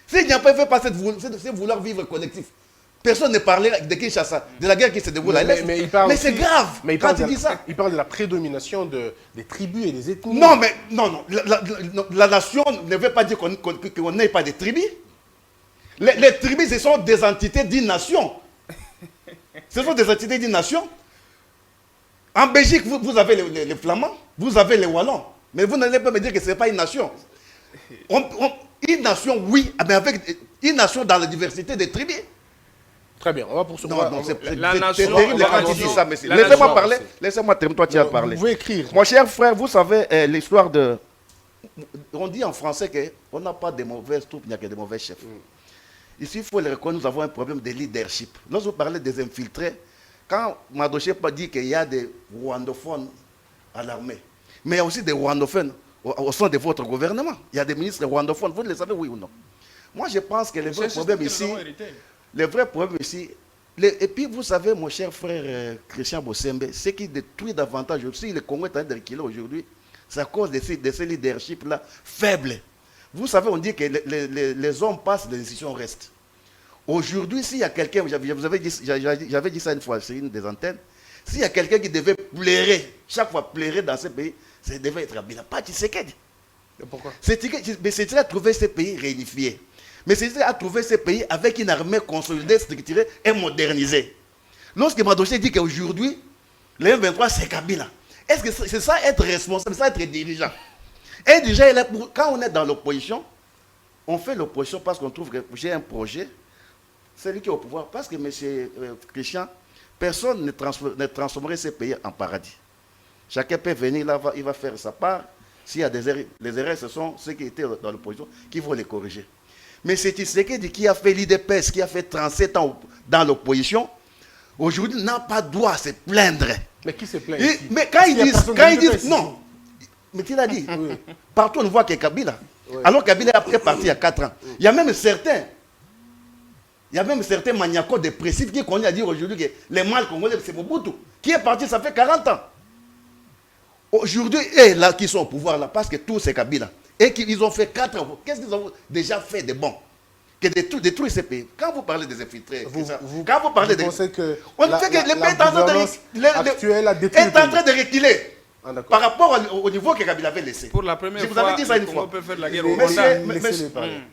S'il n'y a pas fait passer ce vouloir vivre collectif, Personne ne parlait de Kinshasa, de la guerre qui se déroule à l'Est. Mais c'est grave quand il dit ça. Il parle de la prédomination des tribus et des ethnies. Non, mais non. La nation ne veut pas dire qu'on n'ait pas de tribus. Les tribus, ce sont des entités d'une nation. Ce sont des entités d'une nation. En Belgique, vous avez les Flamands, vous avez les Wallons. Mais vous n'allez pas me dire que ce n'est pas une nation. Une nation, oui, mais avec une nation dans la diversité des tribus. Très bien, on va poursuivre. Non, c'est nation, terrible quand tu dis ça, monsieur. Laissez-moi parler. Laissez-moi terminer, toi tu as parlé. Vous pouvez écrire. Mon cher frère, vous savez l'histoire de... On dit en français qu'on n'a pas de mauvaises troupes, il n'y a que de mauvais chefs. Ici, il faut le reconnaître, nous avons un problème de leadership. Lorsque vous parlez des infiltrés, quand Madoché dit qu'il y a des rwandophones à l'armée, mais il y a aussi des rwandophones au sein de votre gouvernement. Il y a des ministres rwandophones, vous le savez, oui ou non? Moi, je pense que le vrai problème ici... Le vrai problème ici, et puis vous savez, mon cher frère Christian Bossembe, ce qui détruit davantage aussi le Congo est en train de reculer aujourd'hui, c'est à cause de ce leadership-là faible. Vous savez, on dit que les hommes passent, les décisions restent. Aujourd'hui, s'il y a quelqu'un, j'avais dit ça une fois, c'est une des antennes, s'il y a quelqu'un qui devait pleurer, chaque fois pleurer dans ce pays, ça devait être Kabila, pas Tshisekedi. Pourquoi? C'est à trouver ce pays réunifié. Mais c'est à trouver ce pays avec une armée consolidée, structurée et modernisée. Lorsque Madoché dit qu'aujourd'hui, le M23, c'est Kabila, est-ce que c'est ça être responsable, c'est ça être dirigeant? Et déjà, quand on est dans l'opposition, on fait l'opposition parce qu'on trouve que j'ai un projet, c'est lui qui est au pouvoir. Parce que M. Christian, personne ne transformerait ce pays en paradis. Chacun peut venir là, il va faire sa part. S'il y a des erreurs, les erreurs, ce sont ceux qui étaient dans l'opposition qui vont les corriger. Mais c'est Tshisekedi qui a fait l'IDPS, qui a fait 37 ans dans l'opposition, aujourd'hui n'a pas droit à se plaindre. Mais qui se plaint ici? Mais quand ils disent, non, mais tu l'as dit, partout on voit qu'il y a Kabila. Oui. Alors Kabila est parti il y a 4 ans. Il y a même certains maniacos dépressifs qui continuent à dire aujourd'hui que les mâles congolais, c'est Mobutu, qui est parti, ça fait 40 ans. Aujourd'hui, eux là qui sont au pouvoir là, parce que tout c'est Kabila. Et qu'ils ont fait 4 ans. Qu'est-ce qu'ils ont déjà fait de bon? Que détruire ces pays. Quand vous parlez des infiltrés, quand vous parlez pensez que on fait que le pays est en train de reculer. Par rapport au niveau que Kabila avait laissé. Pour la première fois, vous avais dit ça une fois. On peut faire la guerre au Rwanda.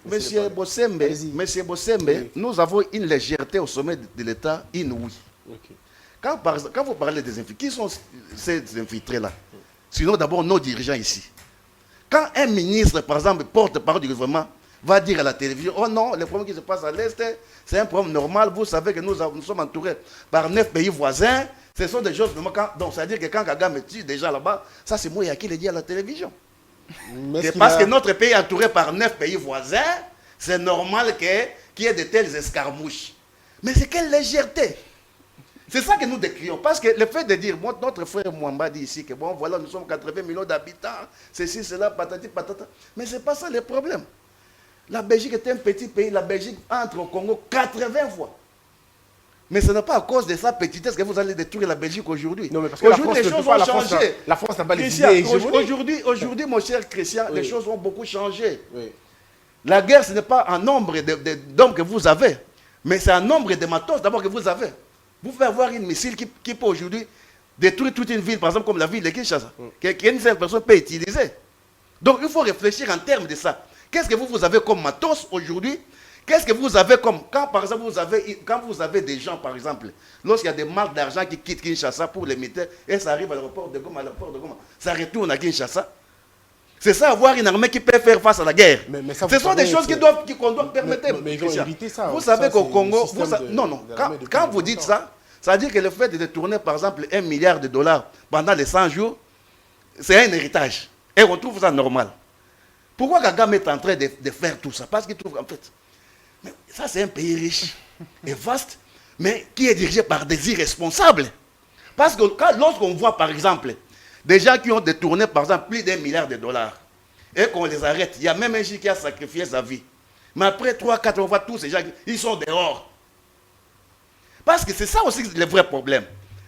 Monsieur Bossembe, nous avons une légèreté au sommet de l'État inouïe. Quand vous parlez des infiltrés, qui sont ces infiltrés-là? Sinon, d'abord, nos dirigeants ici. Quand un ministre, par exemple, porte-parole du gouvernement, va dire à la télévision, oh non, le problème qui se passe à l'Est, c'est un problème normal, vous savez que nous sommes entourés par 9 pays voisins, ce sont des choses normales. Donc, ça veut dire que quand Kagame tue déjà là-bas, ça c'est moi qui le dit à la télévision. Parce que notre pays est entouré par 9 pays voisins, c'est normal qu'il y ait de telles escarmouches. Mais c'est quelle légèreté! C'est ça que nous décrions. Parce que le fait de dire, notre frère Mwamba dit ici que bon, voilà, nous sommes 80 millions d'habitants, ceci, cela, patati, patata. Mais ce n'est pas ça le problème. La Belgique est un petit pays, la Belgique entre au Congo 80 fois. Mais ce n'est pas à cause de sa petitesse que vous allez détruire la Belgique aujourd'hui. Non, mais parce que aujourd'hui, les choses ont changé. La France n'a pas les idées. Aujourd'hui, mon cher Christian, les choses ont beaucoup changé. Oui. La guerre, ce n'est pas un nombre d'hommes que vous avez, mais c'est un nombre de matos d'abord que vous avez. Vous pouvez avoir une missile qui peut aujourd'hui détruire toute une ville, par exemple comme la ville de Kinshasa, qu'une seule personne peut utiliser. Donc il faut réfléchir en termes de ça. Qu'est-ce que vous avez comme matos aujourd'hui? Qu'est-ce que vous avez comme... Quand par exemple vous avez des gens, par exemple, lorsqu'il y a des marques d'argent qui quittent Kinshasa pour les militaires, et ça arrive à l'aéroport de Goma, ça retourne à Kinshasa. C'est ça, avoir une armée qui peut faire face à la guerre. Mais ça, ce sont des choses qu'on doit permettre. Mais ils vont éviter ça. Vous savez qu'au Congo... Non. Quand vous dites ça, ça veut dire que le fait de détourner, par exemple, $1 milliard pendant les 100 jours, c'est un héritage. Et on trouve ça normal. Pourquoi Kagame est en train de faire tout ça? Parce qu'il trouve en fait... Mais ça, c'est un pays riche et vaste, mais qui est dirigé par des irresponsables. Parce que lorsqu'on voit, par exemple, des gens qui ont détourné, par exemple, plus d'$1 milliard et qu'on les arrête, il y a même un juge qui a sacrifié sa vie. Mais après 3-4 on voit tous ces gens, ils sont dehors. Parce que c'est ça aussi le vrai problème.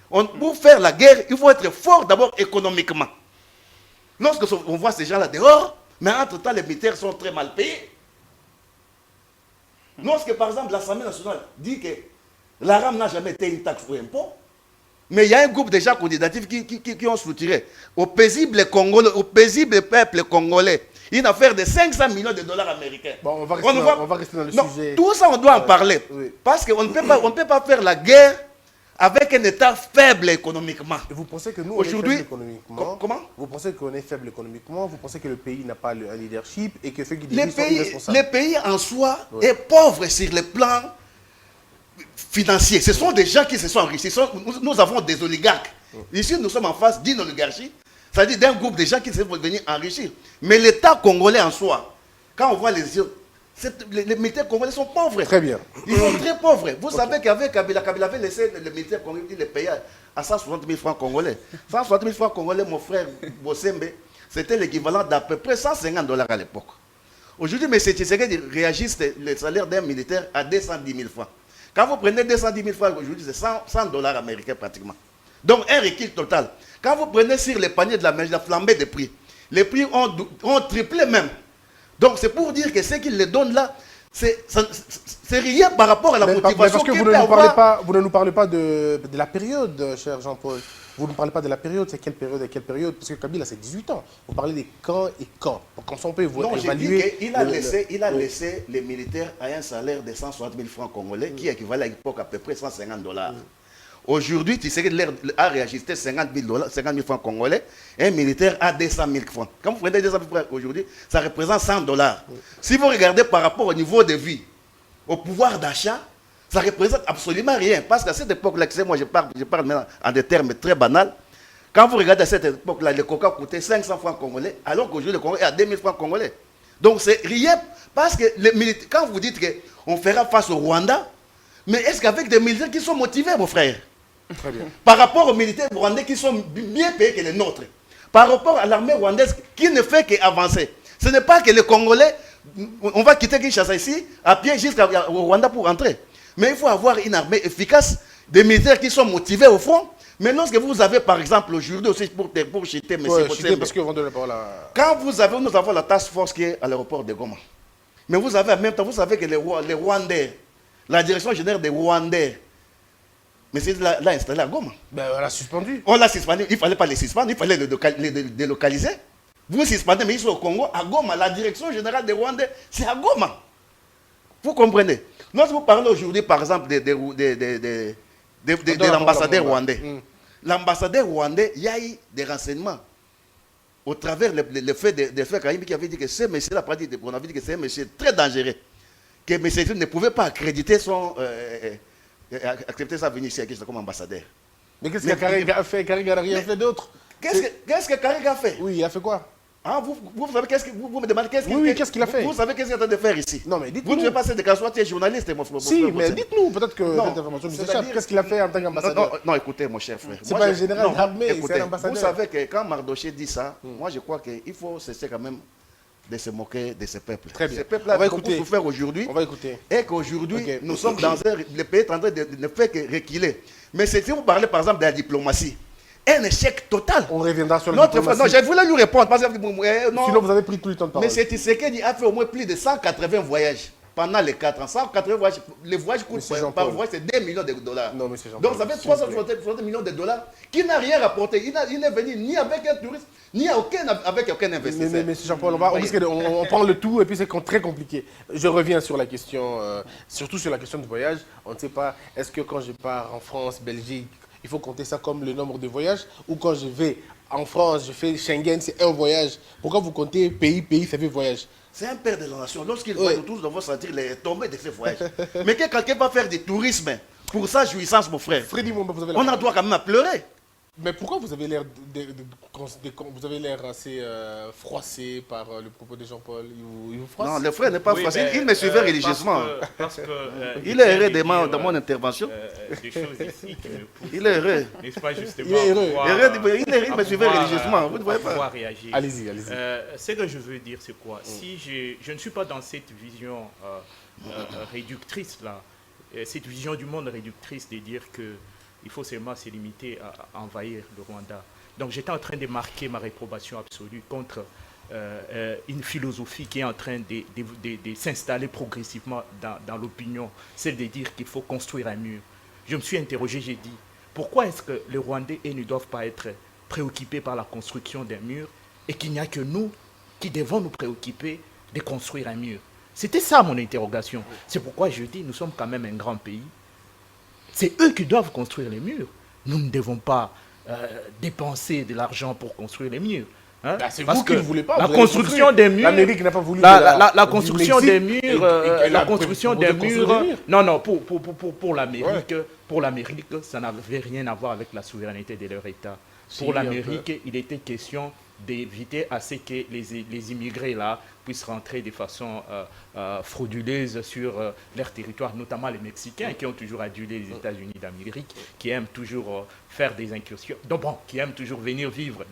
Pour faire la guerre, il faut être fort d'abord économiquement. Lorsqu'on voit ces gens-là dehors, mais entre-temps, les militaires sont très mal payés. Lorsque, par exemple, l'Assemblée nationale dit que L'ARAM n'a jamais été une taxe ou impôt. Mais il y a un groupe déjà candidatifs qui ont structuré au paisible peuple congolais une affaire de 500 millions de dollars américains. Bon, on va rester dans le sujet. Tout ça, on doit en parler. Oui. Parce qu'on ne peut pas faire la guerre avec un État faible économiquement. Et vous pensez que nous, aujourd'hui, on est faible économiquement? Comment? Vous pensez qu'on est faible économiquement? Vous pensez que le pays n'a pas un leadership et que ceux qui dirigent sont irresponsables? Les pays en soi est pauvre sur le plan financier. Ce sont des gens qui se sont enrichis. Nous avons des oligarques. Ici, nous sommes en face d'une oligarchie, c'est-à-dire d'un groupe de gens qui se vont venir enrichir. Mais l'État congolais en soi, quand on voit les militaires congolais sont pauvres. Très bien. Ils sont très pauvres. Vous savez qu'avec Kabila avait laissé le militaire congolais, il les payait à 160 000 francs congolais. 160 000 francs congolais, mon frère Bossembe, c'était l'équivalent d'à peu près 150 $ à l'époque. Aujourd'hui, M. Tshisekedi réagisse le salaire d'un militaire à 210 000 francs. Quand vous prenez 210 000 francs aujourd'hui, c'est 100 $ américains pratiquement. Donc un recul total. Quand vous prenez sur les paniers de la main, la flambée des prix, les prix ont triplé même. Donc c'est pour dire que ce qu'ils les donnent là, c'est rien par rapport à la motivation. Parce que vous ne nous parlez pas de la période, cher Jean-Paul. Vous ne parlez pas de la période, c'est quelle période et quelle période? Parce que Kabila, c'est 18 ans. Vous parlez des quand et quand. Comme ça, on peut évaluer. Il a laissé les militaires à un salaire de 160 000 francs congolais, qui équivalait à l'époque à peu près 150 $. Aujourd'hui, tu sais qu'il a réajusté 50 000 francs congolais, un militaire à 200 000 francs. Quand vous prenez 200 000 francs aujourd'hui, ça représente 100 $. Si vous regardez par rapport au niveau de vie, au pouvoir d'achat, ça ne représente absolument rien. Parce qu'à cette époque-là, moi je parle maintenant en des termes très banals. Quand vous regardez à cette époque-là, le coca coûtait 500 francs congolais, alors qu'aujourd'hui le Congo est à 2000 francs congolais. Donc c'est rien. Parce que les militaires, quand vous dites qu'on fera face au Rwanda, mais est-ce qu'avec des militaires qui sont motivés, mon frère? Très bien. Par rapport aux militaires rwandais qui sont bien payés que les nôtres, par rapport à l'armée rwandaise qui ne fait qu'avancer. Ce n'est pas que les Congolais, on va quitter Kinshasa ici, à pied jusqu'au Rwanda pour entrer. Mais il faut avoir une armée efficace, des militaires qui sont motivés au front. Mais lorsque vous avez, par exemple, aujourd'hui aussi, pour chiter, parce que quand nous avons la task force qui est à l'aéroport de Goma. Mais vous avez en même temps, vous savez que les Rwandais, la direction générale des Rwandais, mais c'est l'a installé à Goma. Ben, on l'a suspendu. On l'a suspendu. Il ne fallait pas les suspendre, il fallait les délocaliser. Vous suspendez, mais ils sont au Congo, à Goma. La direction générale des Rwandais, c'est à Goma. Vous comprenez? Lorsque vous parlez aujourd'hui, par exemple, de l'ambassadeur rwandais, l'ambassadeur rwandais, il y a eu des renseignements au travers le fait de faire Kaïmi qui avait dit que ce monsieur-là, on avait dit que c'est un monsieur très dangereux, que M. ne pouvait pas accréditer accepter sa venue ici comme ambassadeur. Mais qu'est-ce que Kariga a fait? Kariga n'a rien fait d'autre. Qu'est-ce que Kariga a fait? Oui, il a fait quoi? Ah, vous savez vous me demandez qu'est-ce qu'il a fait? Vous savez qu'est-ce qu'il est en train de faire ici? Non, mais dites-nous. Vous ne devez pas être de Kassoua, tu es journaliste, mon frère. Si, mais dites-nous, peut-être que cette information nous échappe. Qu'est-ce qu'il a fait en tant qu'ambassadeur? Non, écoutez, mon cher frère. C'est pas un général d'armée, c'est un ambassadeur. Vous savez que quand Mardoché dit ça, moi je crois qu'il faut cesser quand même de se moquer de ce peuple. Très bien. Ce peuple-là a beaucoup souffert aujourd'hui. On va écouter. Et qu'aujourd'hui, nous sommes dans le pays est en train de ne faire que reculer. Mais si vous parlez par exemple de la diplomatie, un échec total. On reviendra sur la diplomatie. Non, je voulais lui répondre. Parce que, sinon, vous avez pris tout le temps de parole. Mais c'est Tshisekedi a fait au moins plus de 180 voyages pendant les 4 ans. 180 voyages. Les voyages coûtent par voyage, c'est 2 millions de $. Non, monsieur Jean-Paul. Donc ça fait 360 millions de $, qui n'a rien rapporté. Il n'est venu ni avec un touriste, ni avec aucun investisseur. Mais monsieur Jean-Paul, on prend le tout et puis c'est très compliqué. Je reviens sur la question, surtout sur la question de voyage. On ne sait pas, est-ce que quand je pars en France, Belgique, il faut compter ça comme le nombre de voyages, ou quand je vais en France, je fais Schengen, c'est un voyage. Pourquoi vous comptez pays, ça fait voyage? C'est un père de la nation. Lorsqu'il voit, nous tous devons sentir les tombées de ces voyages. Mais que quelqu'un va faire du tourisme pour sa jouissance, mon frère, Freddy, on a droit quand même à pleurer. Mais pourquoi vous avez l'air vous avez l'air assez froissé par le propos de Jean-Paul? Il vous froisse? Non, le frère n'est pas froissé. Il me suivait religieusement. Il est heureux dans mon intervention. Des choses ici qui me poussent. Il est heureux. N'est-ce pas justement? Il est heureux. Il me suivait religieusement. Vous ne voyez pas. Réagir. Allez-y. Ce que je veux dire, c'est quoi? Si je ne suis pas dans cette vision réductrice là, cette vision du monde réductrice de dire que il faut seulement se limiter à envahir le Rwanda. Donc j'étais en train de marquer ma réprobation absolue contre une philosophie qui est en train de s'installer progressivement dans l'opinion, celle de dire qu'il faut construire un mur. je me suis interrogé, j'ai dit, pourquoi est-ce que les Rwandais ne doivent pas être préoccupés par la construction d'un mur et qu'il n'y a que nous qui devons nous préoccuper de construire un mur? C'était ça mon interrogation. C'est pourquoi je dis, nous sommes quand même un grand pays. C'est eux qui doivent construire les murs. Nous ne devons pas dépenser de l'argent pour construire les murs. Hein? C'est vous qui ne voulez pas. La construction des murs. L'Amérique n'a pas voulu. La construction des murs. La construction des murs. Non, pour l'Amérique, ça n'avait rien à voir avec la souveraineté de leur État. Pour l'Amérique, il était question d'éviter à ce que les immigrés là puissent rentrer de façon frauduleuse sur leur territoire, notamment les Mexicains qui ont toujours adulé les États-Unis d'Amérique, qui aiment toujours faire des incursions, donc bon, qui aiment toujours venir vivre,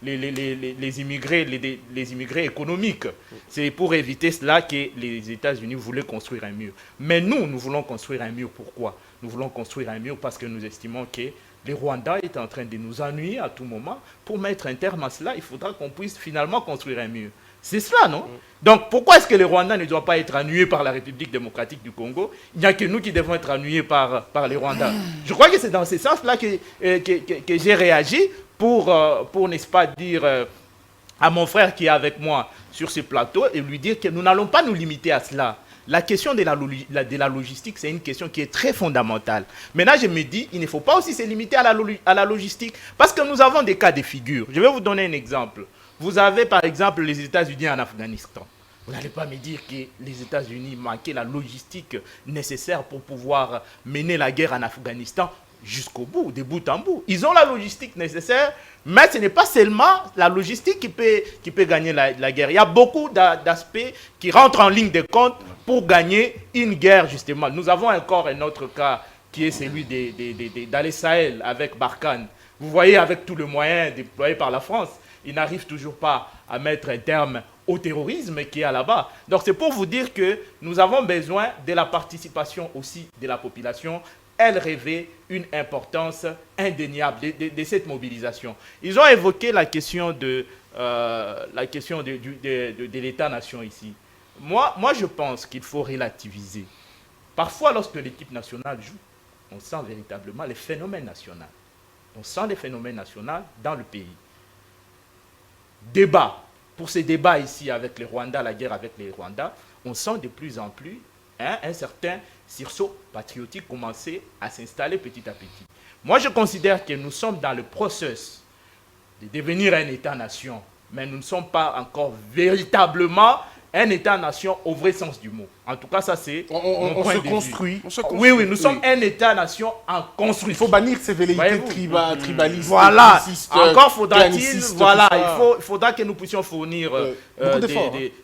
les immigrés économiques. C'est pour éviter cela que les États-Unis voulaient construire un mur. Mais nous voulons construire un mur. Pourquoi? Nous voulons construire un mur parce que nous estimons que les Rwandais est en train de nous ennuyer à tout moment. Pour mettre un terme à cela, il faudra qu'on puisse finalement construire un mur. C'est cela, non? Donc, pourquoi est-ce que les Rwandais ne doivent pas être ennuyés par la République démocratique du Congo? Il n'y a que nous qui devons être ennuyés par les Rwandais. Je crois que c'est dans ce sens-là que j'ai réagi pour n'est-ce pas, dire à mon frère qui est avec moi sur ce plateau et lui dire que nous n'allons pas nous limiter à cela. La question de la logistique, c'est une question qui est très fondamentale. Maintenant, je me dis, il ne faut pas aussi se limiter à la logistique, parce que nous avons des cas de figure. Je vais vous donner un exemple. Vous avez, par exemple, les États-Unis en Afghanistan. Vous n'allez pas me dire que les États-Unis manquaient la logistique nécessaire pour pouvoir mener la guerre en Afghanistan jusqu'au bout, de bout en bout. Ils ont la logistique nécessaire, mais ce n'est pas seulement la logistique qui peut gagner la guerre. Il y a beaucoup d'aspects qui rentrent en ligne de compte pour gagner une guerre, justement. Nous avons encore un autre cas qui est celui d'Al Sahel avec Barkhane. Vous voyez, avec tous les moyens déployés par la France, ils n'arrivent toujours pas à mettre un terme au terrorisme qui est là-bas. Donc c'est pour vous dire que nous avons besoin de la participation aussi de la population. Elle revêt une importance indéniable de cette mobilisation. Ils ont évoqué la question de l'État-nation ici. Moi, je pense qu'il faut relativiser. Parfois, lorsque l'équipe nationale joue, on sent véritablement les phénomènes nationaux. On sent les phénomènes nationaux dans le pays. Débat. Pour ces débats ici avec les Rwandais, la guerre avec les Rwandais, on sent de plus en plus un certain sursaut patriotique commencer à s'installer petit à petit. Moi, je considère que nous sommes dans le processus de devenir un État-nation, mais nous ne sommes pas encore véritablement un État-nation au vrai sens du mot. En tout cas, ça c'est on se construit. Oui, nous sommes un État-nation en construction. Il faut bannir ces velléités tribalistes. Voilà. Encore faudra-t-il, voilà, il faudra que nous puissions fournir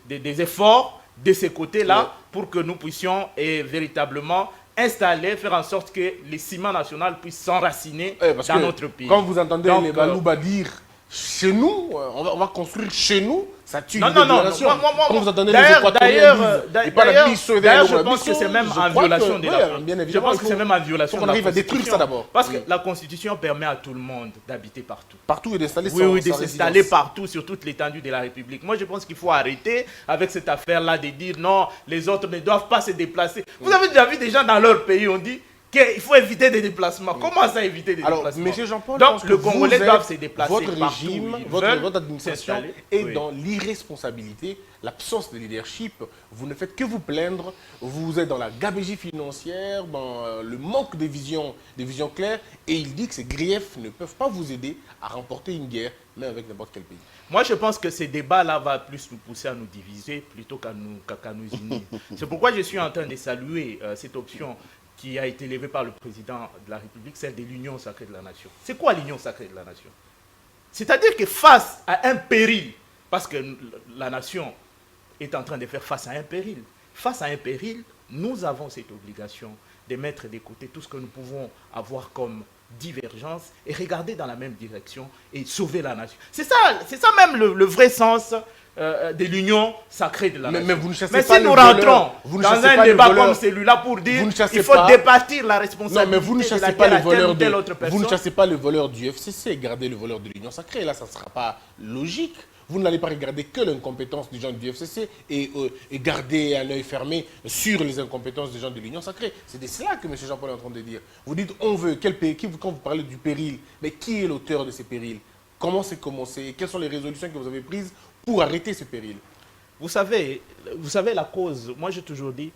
des efforts de ces côtés-là pour que nous puissions véritablement installer, faire en sorte que les ciments nationaux puissent s'enraciner dans notre pays. Quand vous entendez les Balouba dire chez nous, on va construire chez nous, ça tue non, quand vous entendez les Équatoriens d'ailleurs, je pense que c'est même en violation de la Je pense que c'est même en violation de la Constitution. À détruire ça d'abord. Parce que la Constitution permet à tout le monde d'habiter partout. Partout et d'installer Oui, de s'installer partout sur toute l'étendue de la République. Moi, je pense qu'il faut arrêter avec cette affaire-là de dire non, les autres ne doivent pas se déplacer. Vous avez déjà vu des gens dans leur pays, on dit qu'il faut éviter des déplacements. Comment ça éviter des déplacements? Monsieur Jean-Paul, donc le Congolais doivent se déplacer votre partout régime, où ils votre veulent administration est dans l'irresponsabilité, l'absence de leadership. Vous ne faites que vous plaindre. Vous êtes dans la gabegie financière, dans le manque de vision claire. Et il dit que ces griefs ne peuvent pas vous aider à remporter une guerre, même avec n'importe quel pays. Moi, je pense que ces débats-là vont plus nous pousser à nous diviser plutôt qu'à nous unir. C'est pourquoi je suis en train de saluer cette option qui a été élevée par le président de la République, celle de l'Union sacrée de la nation. C'est quoi l'Union sacrée de la nation? C'est-à-dire que face à un péril, parce que la nation est en train de faire face à un péril, nous avons cette obligation de mettre de côté tout ce que nous pouvons avoir comme divergence et regarder dans la même direction et sauver la nation. C'est ça même le vrai sens de l'union sacrée de la nation. Mais vous ne chassez mais pas si nous rentrons dans un débat comme celui-là pour dire qu'il faut départir la responsabilité. Non, mais vous ne chassez pas les voleurs du FCC, gardez le voleur de l'union sacrée. Là, ça ne sera pas logique. vous n'allez pas regarder que l'incompétence des gens du FCC et garder un œil fermé sur les incompétences des gens de l'Union sacrée. C'est de cela que M. Jean-Paul est en train de dire. Vous dites, on veut, quel pays, quand vous parlez du péril, mais qui est l'auteur de ces périls? Comment c'est commencé? Et quelles sont les résolutions que vous avez prises pour arrêter ce péril? Vous savez la cause, moi j'ai toujours dit,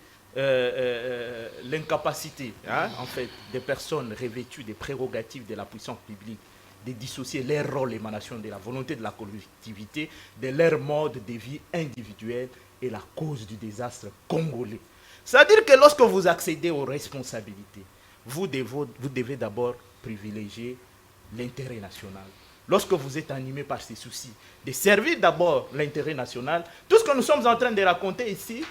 l'incapacité en fait, des personnes revêtues des prérogatives de la puissance publique de dissocier leur rôle émanation de la volonté de la collectivité de leur mode de vie individuel et la cause du désastre congolais. C'est-à-dire que lorsque vous accédez aux responsabilités, vous devez d'abord privilégier l'intérêt national. Lorsque vous êtes animé par ces soucis, de servir d'abord l'intérêt national, tout ce que nous sommes en train de raconter ici,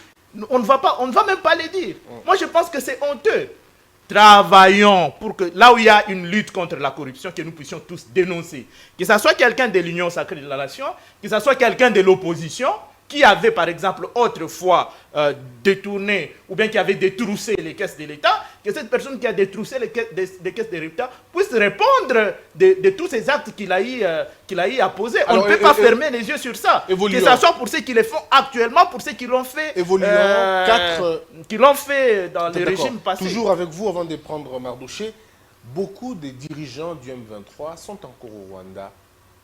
on ne va même pas les dire. Moi, je pense que c'est honteux. Travaillons pour que, là où il y a une lutte contre la corruption, que nous puissions tous dénoncer. Que ce soit quelqu'un de l'Union sacrée de la nation, que ce soit quelqu'un de l'opposition, qui avait par exemple autrefois détourné ou bien qui avait détroussé les caisses de l'État, que cette personne qui a détroussé les caisses de l'État puisse répondre de tous ces actes qu'il a eu à poser. On ne peut pas fermer les yeux sur ça. Que ce soit pour ceux qui le font actuellement, pour ceux qui l'ont fait, qui l'ont fait dans les régimes passés. Toujours avec vous, avant de prendre Mardouché, beaucoup de dirigeants du M23 sont encore au Rwanda.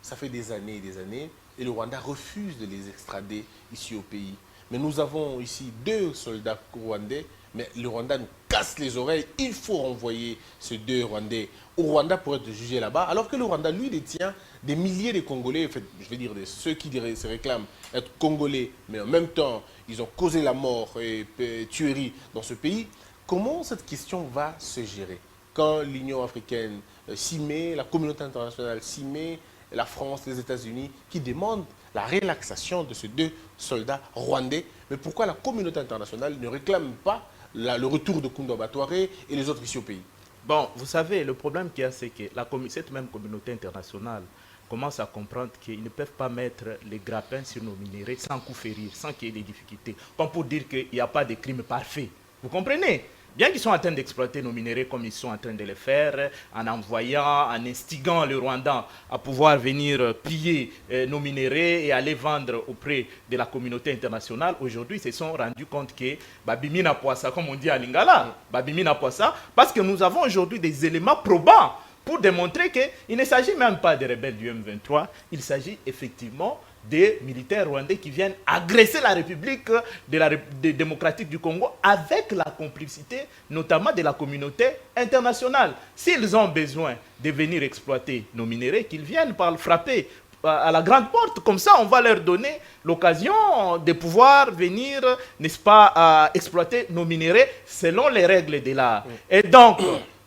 Ça fait des années et des années. Et le Rwanda refuse de les extrader ici au pays. Mais nous avons ici 2 soldats rwandais, mais le Rwanda nous casse les oreilles. Il faut renvoyer ces 2 Rwandais au Rwanda pour être jugés là-bas, alors que le Rwanda, lui, détient des milliers de Congolais, en fait, je veux dire, ceux qui se réclament être Congolais, mais en même temps, ils ont causé la mort et tuerie dans ce pays. Comment cette question va se gérer quand l'Union africaine s'y met, la communauté internationale s'y met, la France, les États-Unis, qui demandent la relaxation de ces 2 soldats rwandais. Mais pourquoi la communauté internationale ne réclame pas le retour de Kounda Batouaré et les autres ici au pays? Bon, vous savez, le problème qu'il y a, c'est que cette même communauté internationale commence à comprendre qu'ils ne peuvent pas mettre les grappins sur nos minéraux sans coup férir, sans qu'il y ait des difficultés. Comme pour dire qu'il n'y a pas de crime parfait. Vous comprenez? Bien qu'ils soient en train d'exploiter nos minéraux comme ils sont en train de le faire, en envoyant, en instigant le Rwanda à pouvoir venir piller nos minéraux et aller vendre auprès de la communauté internationale, aujourd'hui, ils se sont rendus compte que Babimina Poissa, comme on dit à Lingala, Babimina Poissa, parce que nous avons aujourd'hui des éléments probants pour démontrer qu'il ne s'agit même pas des rebelles du M23, il s'agit effectivement des militaires rwandais qui viennent agresser la République démocratique du Congo avec la complicité notamment de la communauté internationale. S'ils ont besoin de venir exploiter nos minéraux, qu'ils viennent par frapper à la grande porte. Comme ça, on va leur donner l'occasion de pouvoir venir, n'est-ce pas, exploiter nos minéraux selon les règles de l'art. Et donc,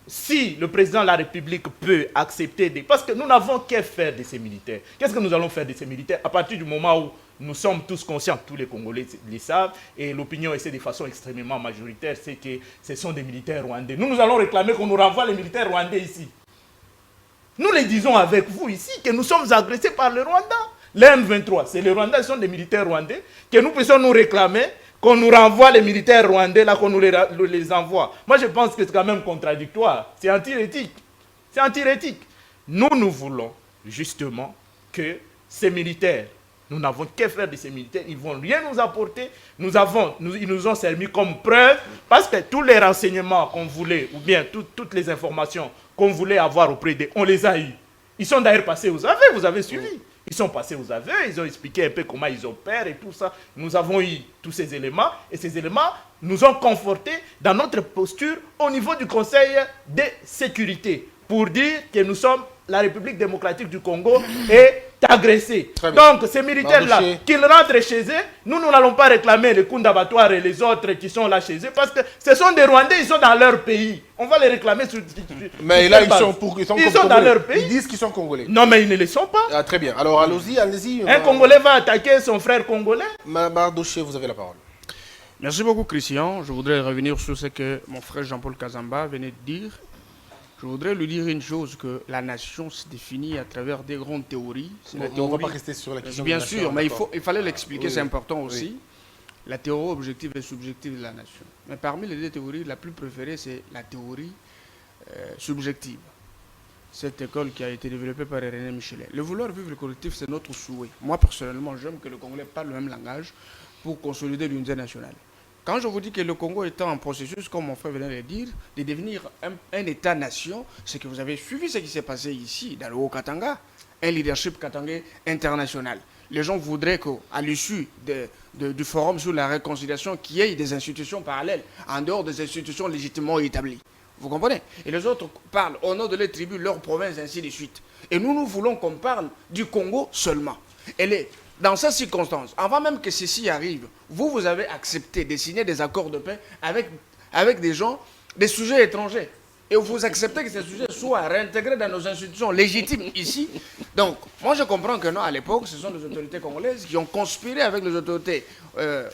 si le président de la République peut accepter parce que nous n'avons qu'à faire de ces militaires. Qu'est-ce que nous allons faire de ces militaires à partir du moment où nous sommes tous conscients, tous les Congolais le savent, et l'opinion essaie de façon extrêmement majoritaire, c'est que ce sont des militaires rwandais. Nous allons réclamer qu'on nous renvoie les militaires rwandais ici. Nous les disons avec vous ici que nous sommes agressés par le Rwanda. Les M23, c'est les Rwandais, sont des militaires rwandais, que nous puissions nous réclamer qu'on nous renvoie les militaires rwandais, là, qu'on nous les envoie. Moi, je pense que c'est quand même contradictoire. C'est anti-éthique. C'est anti-éthique. Nous voulons justement que ces militaires, nous n'avons qu'à faire de ces militaires, ils ne vont rien nous apporter. Ils nous ont servi comme preuve, parce que tous les renseignements qu'on voulait, ou bien toutes les informations qu'on voulait avoir auprès d'eux, on les a eus. Ils sont d'ailleurs passés aux aveux, vous avez suivi. Ils sont passés aux aveux, ils ont expliqué un peu comment ils opèrent et tout ça. Nous avons eu tous ces éléments et ces éléments nous ont confortés dans notre posture au niveau du Conseil de sécurité pour dire que nous sommes la République démocratique du Congo est agressée. Donc ces militaires-là, qu'ils rentrent chez eux, nous n'allons pas réclamer les Kounda Batouaré et les autres qui sont là chez eux parce que ce sont des Rwandais, ils sont dans leur pays. On va les réclamer sur mais là, ils sont dans leur pays. Ils disent qu'ils sont Congolais. Non, mais ils ne le sont pas. Ah, très bien. Alors allez-y. Un Congolais va attaquer son frère congolais. Mardouché, vous avez la parole. Merci beaucoup, Christian. Je voudrais revenir sur ce que mon frère Jean-Paul Kazamba venait de dire. Je voudrais lui dire une chose, que la nation se définit à travers des grandes théories. On ne va pas rester sur la question bien de la sûr, nation, mais il fallait l'expliquer, oui, c'est important aussi. Oui. La théorie objective et subjective de la nation. Mais parmi les 2 théories, la plus préférée, c'est la théorie subjective. cette école qui a été développée par René Michelet. Le vouloir vivre le collectif, c'est notre souhait. Moi, personnellement, j'aime que le Congolais parle le même langage pour consolider l'unité nationale. Quand je vous dis que le Congo est en processus, comme mon frère venait de le dire, de devenir un État-nation, c'est que vous avez suivi ce qui s'est passé ici, dans le Haut-Katanga, un leadership katangais international. Les gens voudraient qu'à l'issue du forum sur la réconciliation, qu'il y ait des institutions parallèles, en dehors des institutions légitimement établies. Vous comprenez? Et les autres parlent au nom de leurs tribus, leurs provinces, ainsi de suite. Et nous voulons qu'on parle du Congo seulement. Dans ces circonstances, avant même que ceci arrive, vous avez accepté de signer des accords de paix avec des gens, des sujets étrangers. Et vous acceptez que ces sujets soient réintégrés dans nos institutions légitimes ici. Donc, moi je comprends que non, à l'époque, ce sont les autorités congolaises qui ont conspiré avec les autorités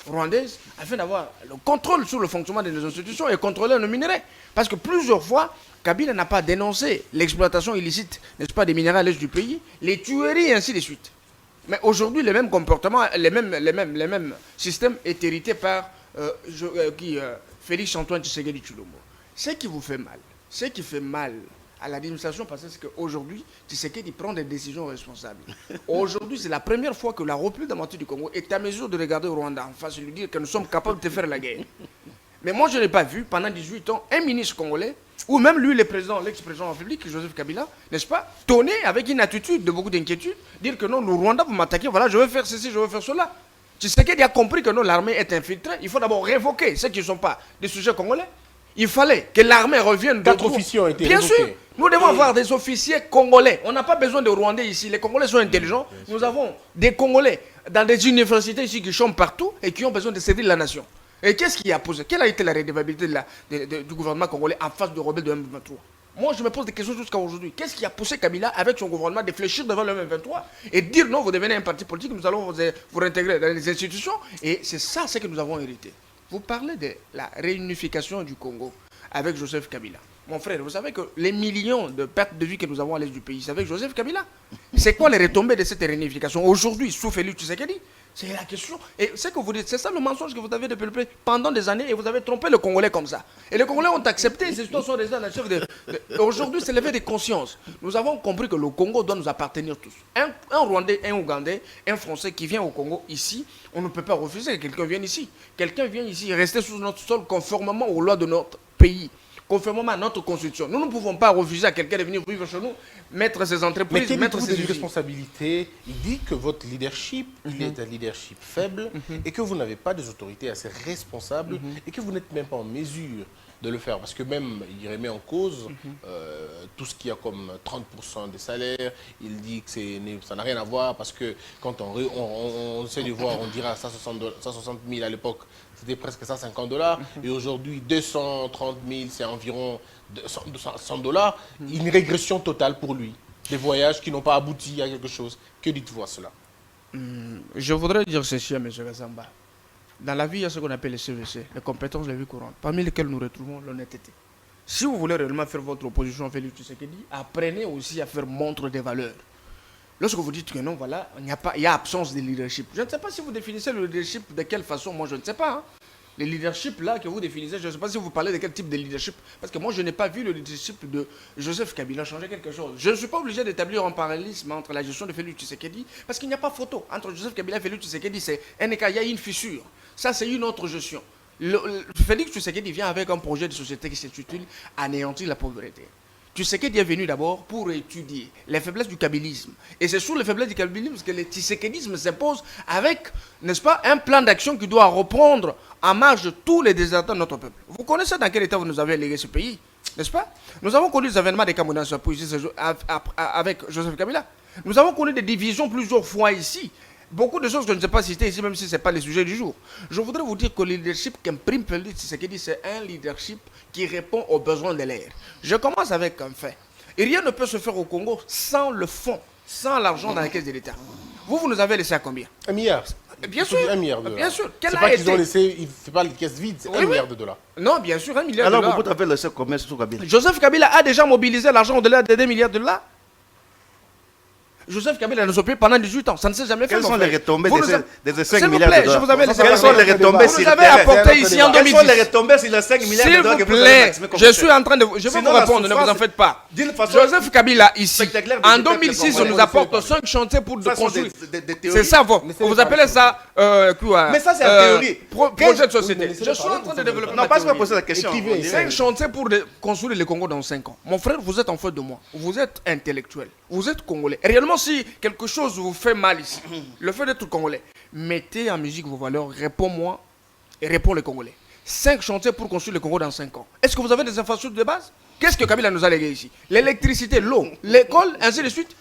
rwandaises afin d'avoir le contrôle sur le fonctionnement de nos institutions et contrôler nos minerais. Parce que plusieurs fois, Kabila n'a pas dénoncé l'exploitation illicite, n'est-ce pas, des minerais à l'est du pays, les tueries et ainsi de suite. Mais aujourd'hui, les mêmes comportements, les mêmes systèmes est hérité par Félix Antoine Tshisekedi Tshilombo. Ce qui vous fait mal, ce qui fait mal à l'administration, parce que c'est qu'aujourd'hui, Tshisekedi prend des décisions responsables. Aujourd'hui, c'est la première fois que la République démocratique du Congo est à mesure de regarder au Rwanda en face et lui dire que nous sommes capables de faire la guerre. Mais moi, je n'ai pas vu, pendant 18 ans, un ministre congolais, ou même lui, l'ex-président de la République, Joseph Kabila, n'est-ce pas, tonner avec une attitude de beaucoup d'inquiétude, dire que non, le Rwanda, vous m'attaquez, voilà, je vais faire ceci, je vais faire cela. Tshisekedi a compris que non, l'armée est infiltrée, il faut d'abord révoquer ceux qui ne sont pas des sujets congolais. Il fallait que l'armée revienne. 4 officiers ont été révoqués. Bien sûr, nous devons avoir des officiers congolais. On n'a pas besoin de Rwandais ici. Les Congolais sont intelligents. Nous avons des Congolais dans des universités ici qui sont partout et qui ont besoin de servir la nation. Et qu'est-ce qui a posé? Quelle a été la redevabilité du gouvernement congolais en face de rebelles de M23? Moi, je me pose des questions jusqu'à aujourd'hui. Qu'est-ce qui a poussé Kabila, avec son gouvernement, de fléchir devant le M23 et dire non, vous devenez un parti politique, nous allons vous réintégrer dans les institutions? Et c'est ça ce que nous avons hérité. Vous parlez de la réunification du Congo avec Joseph Kabila. Mon frère, vous savez que les millions de pertes de vie que nous avons à l'est du pays, c'est avec Joseph Kabila. C'est quoi les retombées de cette réunification aujourd'hui sous Félix Tshisekedi? C'est la question. Et ce que vous dites, c'est ça le mensonge que vous avez développé pendant des années et vous avez trompé le Congolais comme ça. Et les Congolais ont accepté, ces histoires sont restés dans la chef de... Aujourd'hui, c'est l'éveil de conscience. Nous avons compris que le Congo doit nous appartenir tous. Un Rwandais, un Ougandais, un Français qui vient au Congo ici, on ne peut pas refuser que quelqu'un vienne ici. Quelqu'un vient ici rester sur notre sol conformément aux lois de notre pays, conformément à notre constitution. Nous ne pouvons pas refuser à quelqu'un de venir vivre chez nous, mettre ses entreprises, mettre ses usines. Responsabilités. Il dit que votre leadership, il est un leadership faible et que vous n'avez pas des autorités assez responsables et que vous n'êtes même pas en mesure de le faire. Parce que même, il remet en cause tout ce qu'il y a comme 30% des salaires. Il dit que ça n'a rien à voir parce que quand on essaie de voir, on dira 160 000 à l'époque, c'était presque $150. Et aujourd'hui, 230 000, c'est environ $100. Une régression totale pour lui. Des voyages qui n'ont pas abouti à quelque chose. Que dites-vous à cela? Je voudrais dire ceci à M. Gazamba. Dans la vie, il y a ce qu'on appelle les CVC, les compétences de la vie courante, parmi lesquelles nous retrouvons l'honnêteté. Si vous voulez réellement faire votre opposition à Félix Tshisekedi, apprenez aussi à faire montre des valeurs. Lorsque vous dites que non, voilà, il y a absence de leadership. Je ne sais pas si vous définissez le leadership de quelle façon, moi je ne sais pas. Hein. Le leadership là que vous définissez, je ne sais pas si vous parlez de quel type de leadership. Parce que moi je n'ai pas vu le leadership de Joseph Kabila changer quelque chose. Je ne suis pas obligé d'établir un parallélisme entre la gestion de Félix Tshisekedi, parce qu'il n'y a pas photo. Entre Joseph Kabila et Félix Tshisekedi, c'est un écart, il y a une fissure. Ça c'est une autre gestion. Félix Tshisekedi vient avec un projet de société qui s'intitule Anéantir la pauvreté. Tshisekedi est venu d'abord pour étudier les faiblesses du kabylisme. Et c'est sur les faiblesses du kabylisme que le tshisekedisme s'impose avec, n'est-ce pas, un plan d'action qui doit reprendre en marge tous les désastres de notre peuple. Vous connaissez dans quel état vous nous avez légué ce pays, n'est-ce pas? Nous avons connu les événements des Camerounais avec Joseph Kabila. Nous avons connu des divisions plusieurs fois ici. Beaucoup de choses que je ne sais pas citer ici, même si ce n'est pas le sujet du jour. Je voudrais vous dire que le leadership qu'imprime Félix Tshisekedi, c'est un leadership qui répond aux besoins de l'ère. Je commence avec un fait. Et rien ne peut se faire au Congo sans le fonds, sans l'argent dans la caisse de l'État. Vous nous avez laissé à combien? 1 milliard. Bien sûr. 1 milliard de dollars. Bien sûr. C'est pas qu'ils ont laissé, c'est pas les caisses vides, c'est 1 milliard de dollars. Non, bien sûr, 1 milliard de dollars. Alors, pourquoi tu avais laissé combien sur Kabila? Joseph Kabila a déjà mobilisé l'argent au-delà de 2 milliards de dollars. Joseph Kabila nous a payé pendant 18 ans. Ça ne s'est jamais fait. Quelles sont les retombées des 5 S'il vous milliards plaît, de dollars? je vous avais les Quelles sont les retombées Vous sur nous le avez terrain? apporté ici en Quelles 2010. sont les retombées sur les 5 milliards de S'il dollars vous que vous avez plaît, maximé comme je suis en train de... Je vais Sinon, vous la répondre, ne vous en souffrance- faites pas. D'une façon- Joseph Kabila, ici, Spectaculaire du en peuple 2006, on congolais. nous apporte 5 chantiers pour Ça sont construire. des théories. C'est ça, Mais c'est vous pas appelez ça quoi? Mais ça, c'est la théorie. Projet de société. Oui, mais Je laissez-le suis en parler, train de vous développer Non, ma pas que théorie. poser la question. Écrivez, on dirait. 5 chantiers pour construire le Congo dans 5 ans. Mon frère, vous êtes en face de moi. Vous êtes intellectuel. Vous êtes congolais. Réellement, si quelque chose vous fait mal ici, le fait d'être congolais, mettez en musique vos valeurs, réponds-moi et réponds les Congolais. 5 chantiers pour construire le Congo dans 5 ans. Est-ce que vous avez des infrastructures de base? Qu'est-ce que Kabila nous a légué ici? L'électricité, l'eau, l'école, ainsi de suite.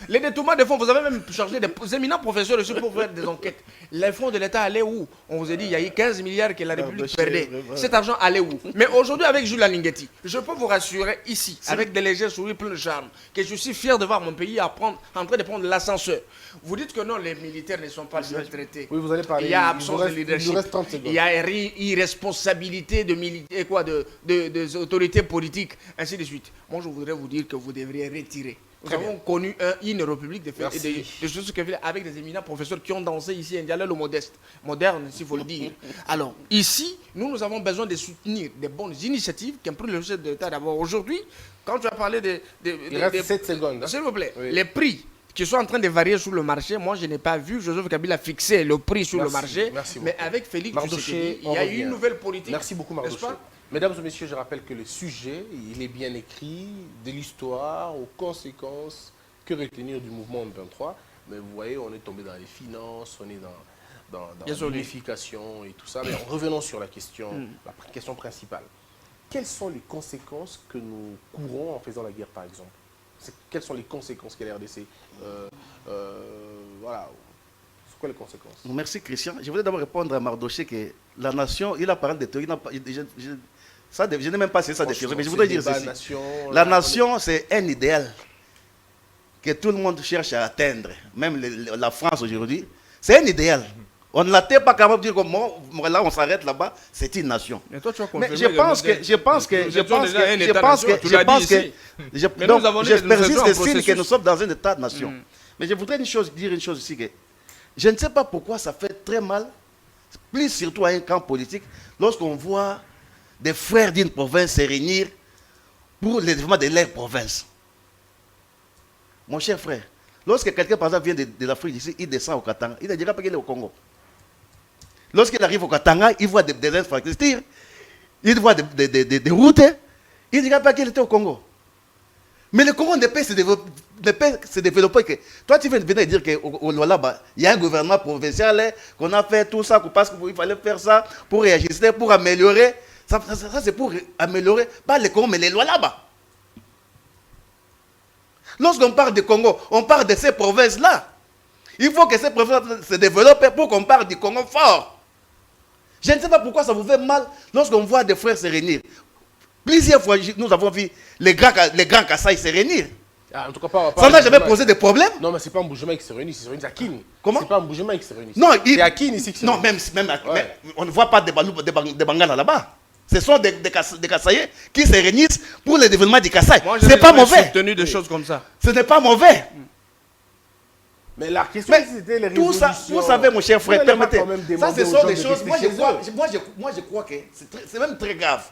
Les détournements de fonds, vous avez même chargé des éminents professeurs dessus pour faire des enquêtes. Les fonds de l'État allaient où? On vous a dit il y a eu 15 milliards que la République perdait. Cet argent allait où? Mais aujourd'hui, avec Jules Lingeti, je peux vous rassurer ici, avec des légers sourires pleins de charme, que je suis fier de voir mon pays en train de prendre l'ascenseur. Vous dites que non, les militaires ne sont pas bien traités. Oui, vous allez parler. Il y a Il vous absence de reste- il leadership. nous reste 30 secondes. Il y a irresponsabilité des autorités politiques, ainsi de suite. Moi, je voudrais vous dire que vous devriez retirer. Nous avons connu une république de choses avec des éminents professeurs qui ont dansé ici un dialogue moderne, s'il faut le dire. Alors, ici, nous avons besoin de soutenir des bonnes initiatives qui ont pris le chef de l'État d'abord. Aujourd'hui, quand tu as parlé Il reste 7 secondes. hein. s'il vous plaît, Oui. les prix qui sont en train de varier sur le marché, moi je n'ai pas vu Joseph Kabila fixer le prix sur Merci, le marché, merci mais beaucoup. avec Félix Mardoché, Tshisekedi, il on y a eu revient. une nouvelle politique. Merci beaucoup, n'est-ce Mardoché. pas? Mesdames et messieurs, je rappelle que le sujet, il est bien écrit, de l'histoire aux conséquences, que retenir du mouvement M23. Mais vous voyez, on est tombé dans les finances, on est dans l'unification et tout ça. Mais revenons sur la question, la question principale. Quelles sont les conséquences que nous courons en faisant la guerre, par exemple? Quelles sont les conséquences qu'est la RDC? Voilà. C'est quoi les conséquences? Merci Christian. Je voulais d'abord répondre à Mardoché que la nation, il a parlé de théorie. Je n'ai même pas essayé ça de philosophe, mais je voudrais dire ceci. La nation, c'est un idéal que tout le monde cherche à atteindre. Même la France aujourd'hui, c'est un idéal. On ne l'atteint pas capable de dire que là on s'arrête là-bas, c'est une nation. Mais toi, tu as Mais confirmé je persiste d'estime que nous sommes dans un état-nation. Mais je voudrais dire une chose ici, que je ne sais pas pourquoi ça fait très mal, plus surtout à un camp politique, lorsqu'on voit des frères d'une province se réunir pour le développement de leur province. Mon cher frère, lorsque quelqu'un par exemple vient de l'Afrique ici, il descend au Katanga, il ne dira pas qu'il est au Congo. Lorsqu'il arrive au Katanga, il voit des infrastructures, il voit des routes, il ne dira pas qu'il était au Congo. Mais le Congo ne peut se développer que... Toi, tu viens de dire qu'au Lualaba, il y a un gouvernement provincial, qu'on a fait tout ça, parce qu'il fallait faire ça pour réagir, pour améliorer. Ça c'est pour améliorer, pas le Congo, mais les Lualaba. Lorsqu'on parle du Congo, on parle de ces provinces-là. Il faut que ces provinces se développent pour qu'on parle du Congo fort. Je ne sais pas pourquoi ça vous fait mal lorsqu'on voit des frères se réunir. Plusieurs fois, nous avons vu les grands Kassai se réunir. Ah, en tout cas, pas Ça n'a jamais posé de problème. Non, mais c'est pas un bougement qui se réunit, c'est à Kin. Comment? C'est pas un bougement qui se réunit. Non, c'est à Kin ici qui se non, réunit. même Ouais. on ne voit pas des Bangala là-bas. Ce sont des Kassaïens qui se réunissent pour le développement du Kassai. Moi, Ce n'est pas mauvais. soutenu des choses comme ça. Ce n'est pas mauvais. Mais la question, Mais c'était les tout ça, résolutions. vous savez, mon cher frère, Vous n'allez pas permettez. quand même Ça, demander ce aux sont gens des de choses. rester chez eux. Moi, je crois que c'est même très grave.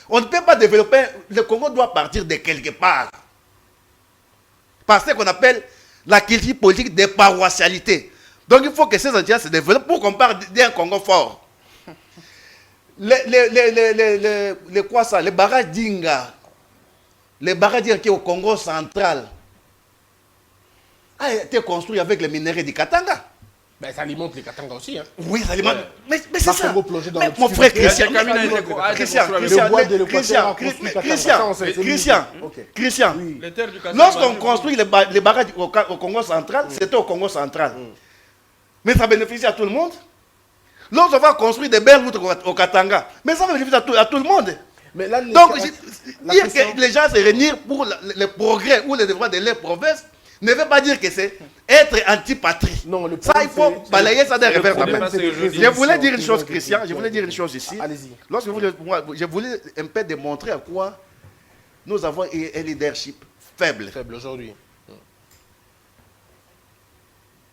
On ne peut pas développer. Le Congo doit partir de quelque part. Par ce qu'on appelle la culture politique des paroissialités. Donc, il faut que ces entités se développent pour qu'on parle d'un Congo fort. Quoi ça? Les barrages d'Inga. Les barrages d'Inga qui est au Congo central a été construit avec les minéraux du Katanga. Ben, ça alimente les Katanga aussi. Hein. Oui, ça alimente. Mais c'est Pas ça. Congo plongé dans Mais l'obscurité. mon frère Christian, Le Camino a été Christian, construit avec le bois de l'Équateur a construit Katanga. Ça, Christian, Ok. Christian. Oui. Les terres du Kassai, Lorsqu'on construit les barrages au Congo central, c'était au Congo central. Mais ça bénéficie à tout le monde. Lorsqu'on va construire des belles routes au Katanga, mais ça bénéficie à tout le monde. Mais là, Donc, la dire question- que les gens se réunissent pour le progrès ou le développement de leur province ne veut pas dire que c'est être anti-patrie. Non, le Ça, problème, il faut c'est- balayer ça d'un le revers de la problème, main. c'est les Je Je voulais dire une résolutions chose, qui ont Christian, été- je voulais dire une chose ici. Allez-y. Lorsque je voulais un peu démontrer à quoi nous avons un leadership faible. Faible aujourd'hui.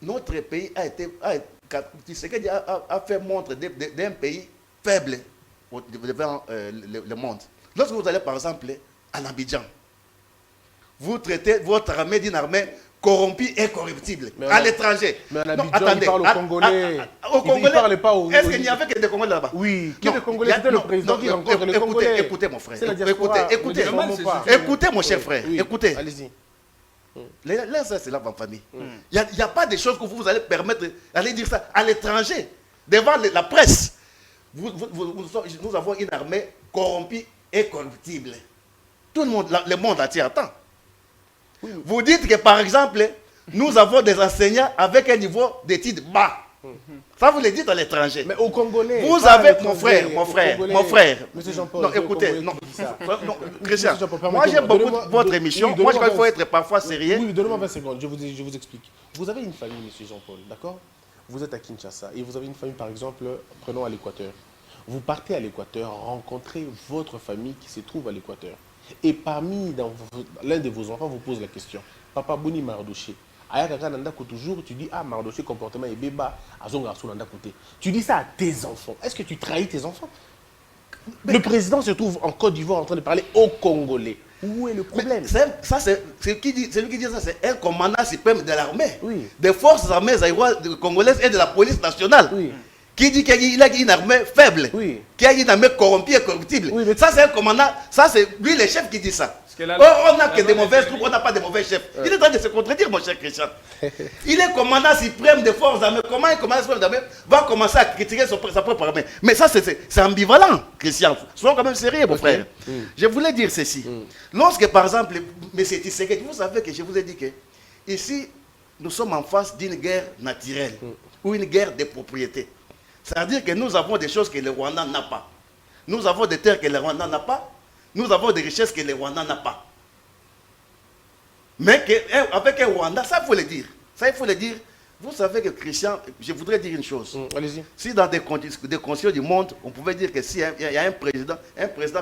notre pays Tshisekedi a fait montre d'un pays faible devant le monde. Lorsque vous allez par exemple en Abidjan, vous traitez votre armée d'une armée corrompue et corruptible à l'étranger. Mais en Abidjan, il parle aux Congolais. Il ne parle pas aux... Est-ce qu'il n'y avait que des Congolais là-bas? Oui, qui des Congolais? C'était le président qui rencontre les Congolais. Écoutez mon frère. Écoutez mon cher frère. Écoutez. Allez-y. Là, ça, c'est là en famille. Il n'y a pas de choses que vous allez permettre d'aller dire ça à l'étranger, devant la presse. Nous avons une armée corrompue et corruptible. Tout le monde, le monde entier attend. Vous dites que par exemple, nous avons des enseignants avec un niveau d'études bas. Ça, vous le dites à l'étranger. Mais au Congolais. Vous avez, mon frère. Monsieur Jean-Paul. Non, écoutez, non, Christian, moi j'aime beaucoup votre émission. Moi, je crois qu'il faut être parfois sérieux. Oui, donnez-moi 20 secondes, je vous explique. Vous avez une famille, monsieur Jean-Paul, d'accord? Vous êtes à Kinshasa et vous avez une famille, par exemple, prenons à l'Équateur. Vous partez à l'Équateur, rencontrez votre famille qui se trouve à l'Équateur. Et parmi l'un de vos enfants vous pose la question. Papa Boni Mardoché. Toujours, tu dis, ah, Mardoché, comportement est béba, tu dis ça à tes enfants. Est-ce que tu trahis tes enfants? Le président se trouve en Côte d'Ivoire en train de parler aux Congolais. Où est le problème? Celui qui dit ça, c'est un commandant suprême de l'armée, des forces armées congolaises et de la police nationale. Oui. Qui dit qu'il a une armée faible, qui a une armée corrompue et corruptible. Ça, c'est un commandant, ça, c'est lui, le chef, qui dit ça. On n'a que des mauvaises troupes, on n'a pas de mauvais chefs. Il est en train de se contredire, mon cher Christian. Il est commandant suprême des forces armées. Comment un commandant suprême d'armée va commencer à critiquer sa propre armée? Mais ça, c'est ambivalent, Christian. Soyons quand même sérieux, mon frère. Je voulais dire ceci. Lorsque, par exemple, M. Tshisekedi, vous savez que je vous ai dit que ici, nous sommes en face d'une guerre naturelle ou une guerre de propriété. C'est-à-dire que nous avons des choses que le Rwanda n'a pas. Nous avons des terres que le Rwanda n'a pas. Nous avons des richesses que le Rwanda n'a pas. Mais avec un Rwanda, ça il faut le dire. Ça il faut le dire. Vous savez que Christian, je voudrais dire une chose. Allez-y. Si dans des conditions du monde, on pouvait dire que s'il y a un président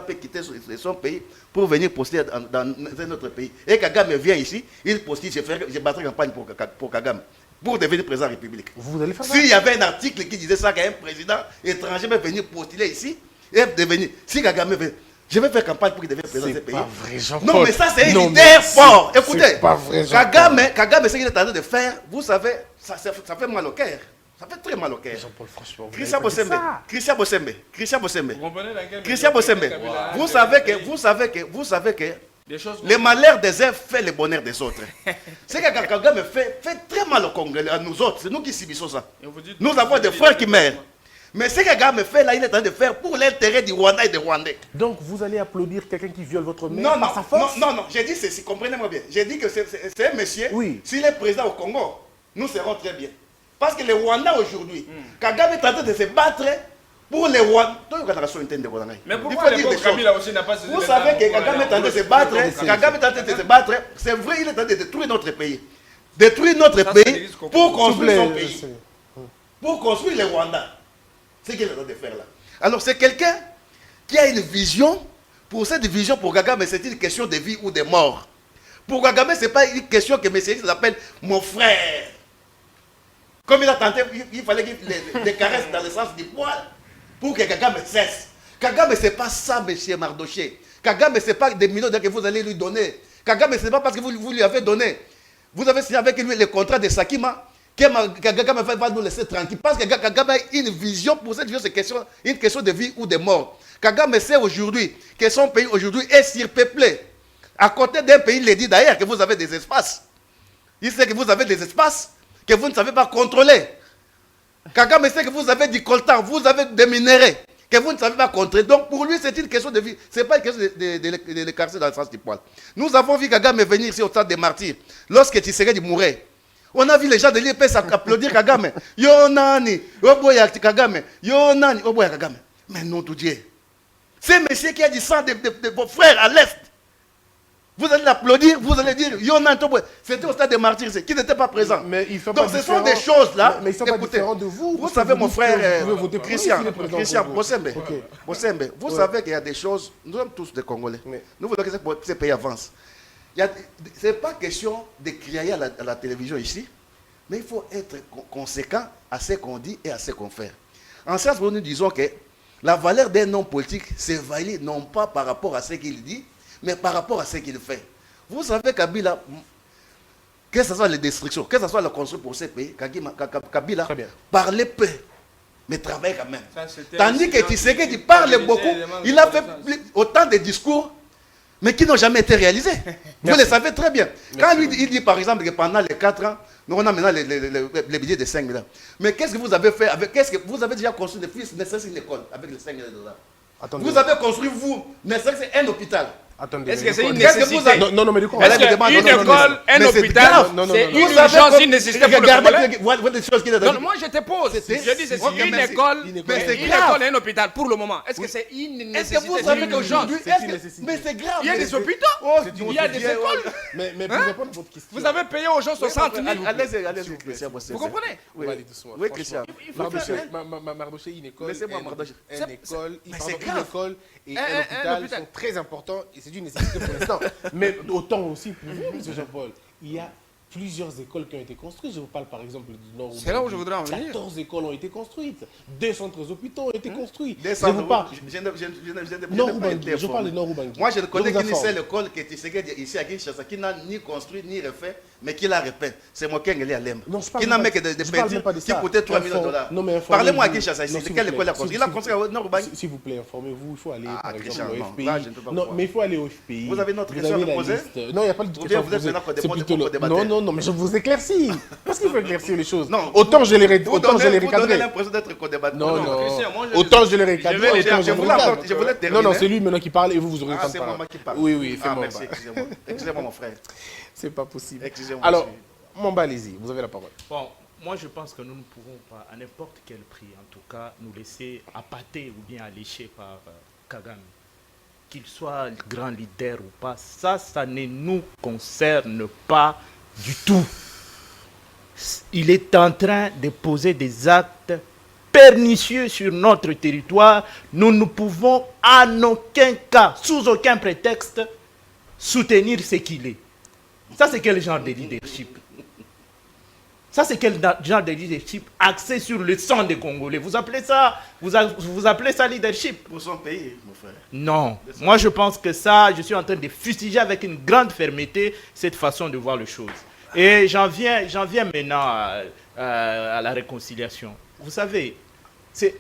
peut quitter son pays pour venir poster dans un autre pays. Et Kagame vient ici, il postule, je battrai campagne pour Kagame, pour devenir président de la République. Vous allez faire ça? S'il y avait un article qui disait ça, qu'un président étranger peut venir postuler ici, et devenir, si Kagame veut, je vais faire campagne pour qu'il devienne président de ce pays. Pas vrai, Jean-Paul. Non, mais ça, c'est un leader fort. Écoutez, c'est pas vrai, Jean-Paul. Kagame, ce qu'il est en train de faire, vous savez, ça fait mal au cœur. Ça fait très mal au cœur. Jean-Paul, franchement. Christian Bossembe. Vous savez que le malheur des uns fait le bonheur des autres. Ce que Kagame fait très mal aux Congolais, à nous autres. C'est nous qui subissons ça. Nous avons des frères qui meurent. Mais ce que Kagame fait là, il est en train de faire pour l'intérêt du Rwanda et des Rwandais. Donc vous allez applaudir quelqu'un qui viole votre mère par sa force? Non, j'ai dit ceci, comprenez-moi bien. J'ai dit que c'est un monsieur, s'il est président au Congo, nous serons très bien. Parce que le Rwanda aujourd'hui, Kagame est en train de se battre pour les Rwandais. Mais pourquoi l'époque Kabila aussi n'a pas... Vous savez que Kagame est en train de se battre, c'est vrai, il est en train de détruire notre pays. Détruire notre pays pour construire son pays. Pour construire le Rwanda. C'est ce qu'il est en train de faire là. Alors c'est quelqu'un qui a une vision. Pour cette vision, pour Kagame, c'est une question de vie ou de mort. Pour Kagame, ce n'est pas une question que M. s'appelle mon frère. Comme il a tenté, il fallait qu'il les caresse dans le sens du poil pour que Kagame cesse. Kagame, ce n'est pas ça, M. Mardoché. Kagame, ce n'est pas des millions que vous allez lui donner. Kagame, ce n'est pas parce que vous lui avez donné. Vous avez signé avec lui le contrat de Sakima. Kagame va nous laisser tranquille. Parce que Kagame a une vision. Pour cette vision, c'est une question de vie ou de mort. Kagame sait aujourd'hui que son pays aujourd'hui est surpeuplé. À côté d'un pays, il dit d'ailleurs que vous avez des espaces. Il sait que vous avez des espaces que vous ne savez pas contrôler. Kagame sait que vous avez du coltan, vous avez des minéraux que vous ne savez pas contrôler. Donc pour lui, c'est une question de vie. Ce n'est pas une question de l'écarter dans le sens du poil. Nous avons vu Kagame venir ici au stade des martyrs. Lorsque Tshisekedi mourait, on a vu les gens de l'IPS applaudir Kagame. Yo nani, oboya Kagame. Yo nani, oboya Kagame. Mais non, tout Dieu. C'est monsieur qui a du sang de vos frères à l'Est. Vous allez l'applaudir, vous allez dire, yo nani, c'était au stade des martyrs, qui n'était pas présent. Mais il fait donc pas ce sont des choses là. Mais ils sont pas différents de vous. Vous savez, mon frère Christian Bossembe, vous savez qu'il y a des choses, nous sommes tous des Congolais. Nous voulons que ces pays avancent. Ce n'est pas question de crier à la télévision ici Mais il faut être conséquent à ce qu'on dit et à ce qu'on fait. En sens, nous disons que la valeur d'un homme politique s'évalue non pas par rapport à ce qu'il dit, mais par rapport à ce qu'il fait. Vous savez, Kabila, que ce soit les destructions, que ce soit la construction pour ce pays, Kabila parlait peu, mais travaillait quand même. Tandis que Tshisekedi parle beaucoup, il a fait autant de discours, mais qui n'ont jamais été réalisés. Vous le savez très bien. Quand lui, il dit par exemple que pendant les 4 ans, nous on a maintenant les billets de 5 000 $. Mais qu'est-ce que vous avez fait avec, qu'est-ce que vous avez déjà construit de fils, ne serait-ce qu'une école avec les 5 000 $. Vous avez construit, vous, ne serait-ce qu'un hôpital. Attendez, est-ce que c'est une nécessité? Non, mais du coup, est-ce qu'une école, un hôpital, c'est une urgence, une nécessité pour le Congolais? Non, moi je te pose. Je dis c'est une école, et un hôpital pour le moment. Est-ce que c'est une nécessité? Est-ce que vous savez qu'aujourd'hui, mais c'est grave. Il y a des hôpitaux, il y a des écoles. Mais pour répondre à votre question. Vous avez payé aux gens 60 000. Allez-y, Christian. Vous comprenez? Oui, oui, Christian. Mardoché, une école, une école et un hôpital sont très importants et c'est une nécessité pour l'instant. Mais autant aussi pour vous, M. Jean-Paul, il y a plusieurs écoles qui ont été construites. Je vous parle par exemple du Nord. C'est là où je voudrais en venir. 14 écoles ont été construites. 2 centres hôpitaux ont été construits. Je vous parle. Je parle de Nord-Ubangi. Moi, je ne connais qu'une seule école qui est ici à Kinshasa, qui n'a ni construit ni refait, mais qui l'a refait. C'est moi qui ai à Lem. Qui n'a même que des peintures qui coûtaient 3 millions de $. Parlez-moi à Kinshasa ici. Quelle école il a construit? Il a construit à Nord-Ubangi. S'il vous plaît, informez-vous. Il faut aller par exemple au FPI. Non, mais il faut aller au FPI. Vous avez notre question à poser? Non, il n'y a pas de question à poser. Non, mais je vous éclaircis. Parce qu'il faut éclaircir les choses. Non, autant je les recadrer. Vous donnez l'impression d'être co-débatteur. Non. Autant je les recadrer, autant je vous recadre. Non, c'est lui maintenant qui parle et vous aurez le temps de parler. C'est moi qui parle. Oui, fais-moi. Merci, excusez-moi. Excusez-moi, mon frère. C'est pas possible. Excusez-moi. Alors, Mamba, allez-y, vous avez la parole. Bon, moi je pense que nous ne pouvons pas, à n'importe quel prix, en tout cas, nous laisser appâter ou bien allécher par Kagame. Qu'il soit grand leader ou pas, ça ne nous concerne pas du tout. Il est en train de poser des actes pernicieux sur notre territoire. Nous ne pouvons en aucun cas, sous aucun prétexte, soutenir ce qu'il est. Ça, c'est quel genre de leadership? Ça, c'est quel genre de leadership axé sur le sang des Congolais? Vous appelez ça, vous appelez ça leadership? Pour son pays, mon frère. Non. Moi, je pense que ça, je suis en train de fustiger avec une grande fermeté cette façon de voir les choses. Et j'en viens maintenant à la réconciliation. Vous savez, c'est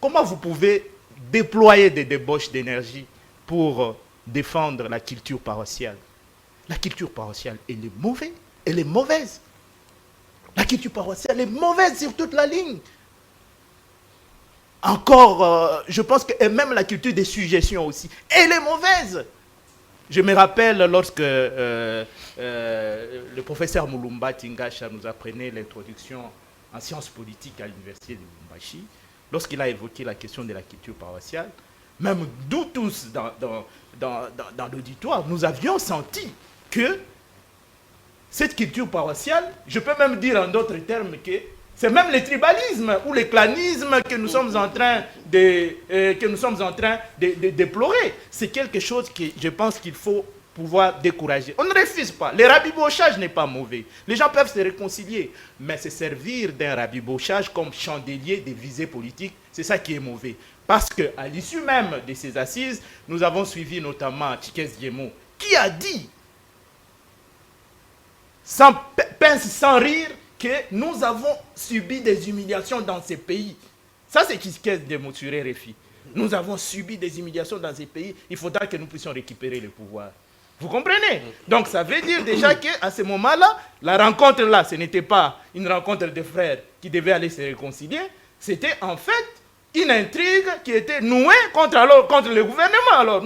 comment vous pouvez déployer des débauches d'énergie pour défendre la culture paroissiale? La culture paroissiale, elle est mauvaise. Elle est mauvaise. La culture paroissiale est mauvaise sur toute la ligne. Encore, je pense que et même la culture des suggestions aussi, elle est mauvaise. Je me rappelle lorsque le professeur Mulumba Tingasha nous apprenait l'introduction en sciences politiques à l'université de Lubumbashi, lorsqu'il a évoqué la question de la culture paroissiale, même nous tous dans l'auditoire, nous avions senti que cette culture paroissiale, je peux même dire en d'autres termes que c'est même le tribalisme ou le clanisme que nous sommes en train de déplorer. C'est quelque chose que je pense qu'il faut pouvoir décourager. On ne refuse pas. Le rabibochage n'est pas mauvais. Les gens peuvent se réconcilier. Mais se servir d'un rabibochage comme chandelier des visées politiques, c'est ça qui est mauvais. Parce qu'à l'issue même de ces assises, nous avons suivi notamment Tchikez Diemo, qui a dit, sans pince, sans rire, que nous avons subi des humiliations dans ces pays. Ça, c'est Tchikez Diemo sur RFI. Nous avons subi des humiliations dans ces pays. Il faudra que nous puissions récupérer le pouvoir. Vous comprenez? Donc, ça veut dire déjà qu'à ce moment-là, la rencontre là, ce n'était pas une rencontre de frères qui devaient aller se réconcilier. C'était en fait une intrigue qui était nouée contre le gouvernement. Alors,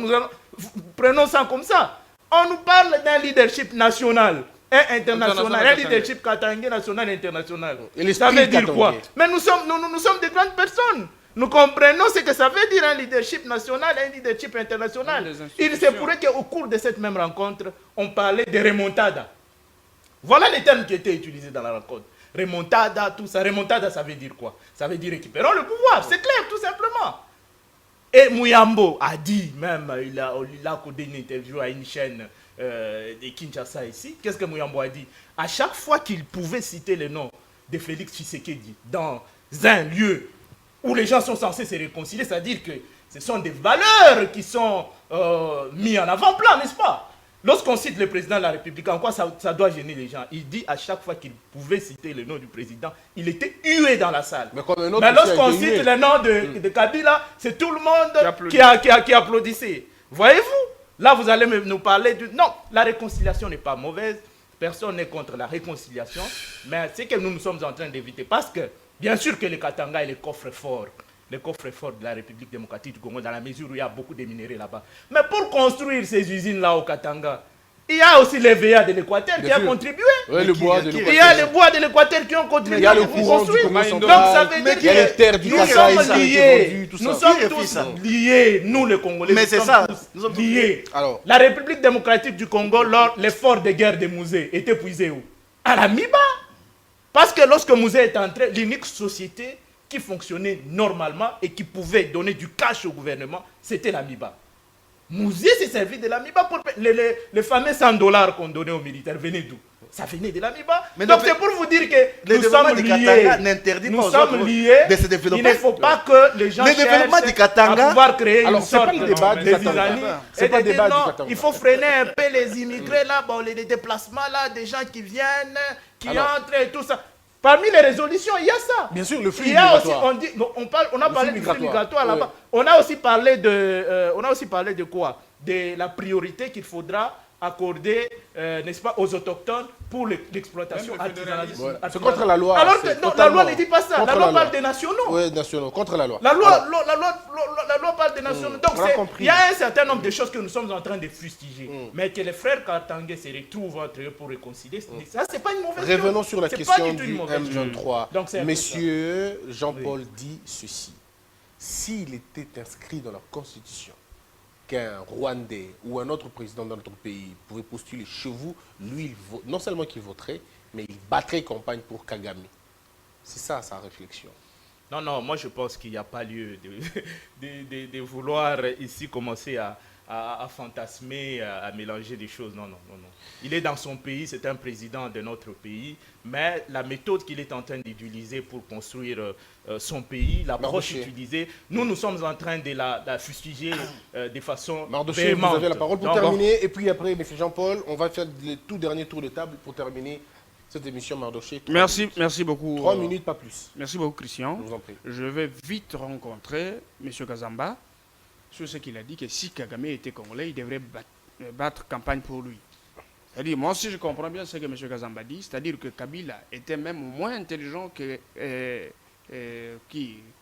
prenons ça comme ça. On nous parle d'un leadership national et international, un leadership katangé national et international. Ça veut dire quoi? Mais nous sommes des grandes personnes. Nous comprenons ce que ça veut dire un leadership national et un leadership international. Il se pourrait qu'au cours de cette même rencontre, on parlait de remontada. Voilà les termes qui étaient utilisés dans la rencontre. Remontada, tout ça. Remontada, ça veut dire quoi? Ça veut dire récupérons le pouvoir. C'est clair, tout simplement. Et Muyambo a dit, même, il a accordé une interview à une chaîne de Kinshasa ici, qu'est-ce que Mouyambo a dit? À chaque fois qu'il pouvait citer le nom de Félix Tshisekedi dans un lieu où les gens sont censés se réconcilier, c'est-à-dire que ce sont des valeurs qui sont mises en avant-plan, n'est-ce pas? Lorsqu'on cite le président de la République, en quoi ça doit gêner les gens? Il dit à chaque fois qu'il pouvait citer le nom du président, il était hué dans la salle. Mais lorsqu'on cite le nom de Kabila, c'est tout le monde qui applaudissait. Voyez-vous? Là, vous allez nous parler du... Non, la réconciliation n'est pas mauvaise. Personne n'est contre la réconciliation. Mais c'est que nous sommes en train d'éviter. Parce que, bien sûr que le Katanga est le coffre-fort de la République démocratique du Congo, dans la mesure où il y a beaucoup de minéraux là-bas. Mais pour construire ces usines-là au Katanga, il y a aussi les VA de l'Équateur qui a contribué. Oui, le bois de l'Équateur. Il y a les bois de l'Équateur qui ont contribué. Il y a le courant du Congo central. Donc ça veut dire il y a les terres du Kassai, nous sommes liés. Nous sommes tous liés, nous les Congolais. Mais c'est ça. Nous sommes liés. Alors, la République démocratique du Congo, l'effort de guerre de Mouzé était puisé où? À la Miba. Parce que lorsque Mouzé est entré, l'unique société qui fonctionnait normalement et qui pouvait donner du cash au gouvernement, c'était la Miba. Mouzé s'est servi de la Miba pour les fameux $100 qu'on donnait aux militaires. Venaient d'où? Ça venait de la Miba. Donc c'est pour vous dire que nous sommes liés. Nous sommes liés. Il ne faut pas que les gens cherchent à pouvoir créer une sorte de débat. Il faut freiner un peu les immigrés là, les déplacements là, des gens qui viennent, qui entrent et tout ça. Parmi les résolutions, il y a ça. Bien sûr, le flux migratoire. On a parlé du flux migratoire là-bas. On a aussi parlé de quoi? De la priorité qu'il faudra accorder, n'est-ce pas, aux autochtones pour l'exploitation artisanale. C'est contre la loi. Alors que non, la loi ne dit pas ça. La loi parle des nationaux. Oui, nationaux, contre la loi. La loi parle des nationaux. Donc il y a un certain nombre de choses que nous sommes en train de fustiger. Mais que les frères Katangais se retrouvent entre eux pour réconcilier, ça c'est pas une mauvaise chose. Revenons sur la question du M23. Monsieur Jean-Paul dit ceci. S'il était inscrit dans la Constitution qu'un Rwandais ou un autre président de notre pays pouvait postuler chez vous, lui, non seulement qu'il voterait, mais il battrait campagne pour Kagame. C'est ça sa réflexion. Non, non, moi je pense qu'il n'y a pas lieu de vouloir ici commencer à fantasmer, à mélanger des choses. Non, non, non, non. Il est dans son pays, c'est un président de notre pays, mais la méthode qu'il est en train d'utiliser pour construire son pays, l'approche utilisée, nous sommes en train de la fustiger de façon Mardoché, vous avez la parole pour terminer, et puis après, M. Jean-Paul, on va faire le tout dernier tour de table pour terminer cette émission Mardoché. Merci beaucoup. 3 minutes, pas plus. Merci beaucoup, Christian. Je vous en prie. Je vais vite rencontrer M. Kazamba sur ce qu'il a dit, que si Kagame était congolais, il devrait battre campagne pour lui. C'est-à-dire, moi aussi je comprends bien ce que M. Kazamba dit, c'est-à-dire que Kabila était même moins intelligent que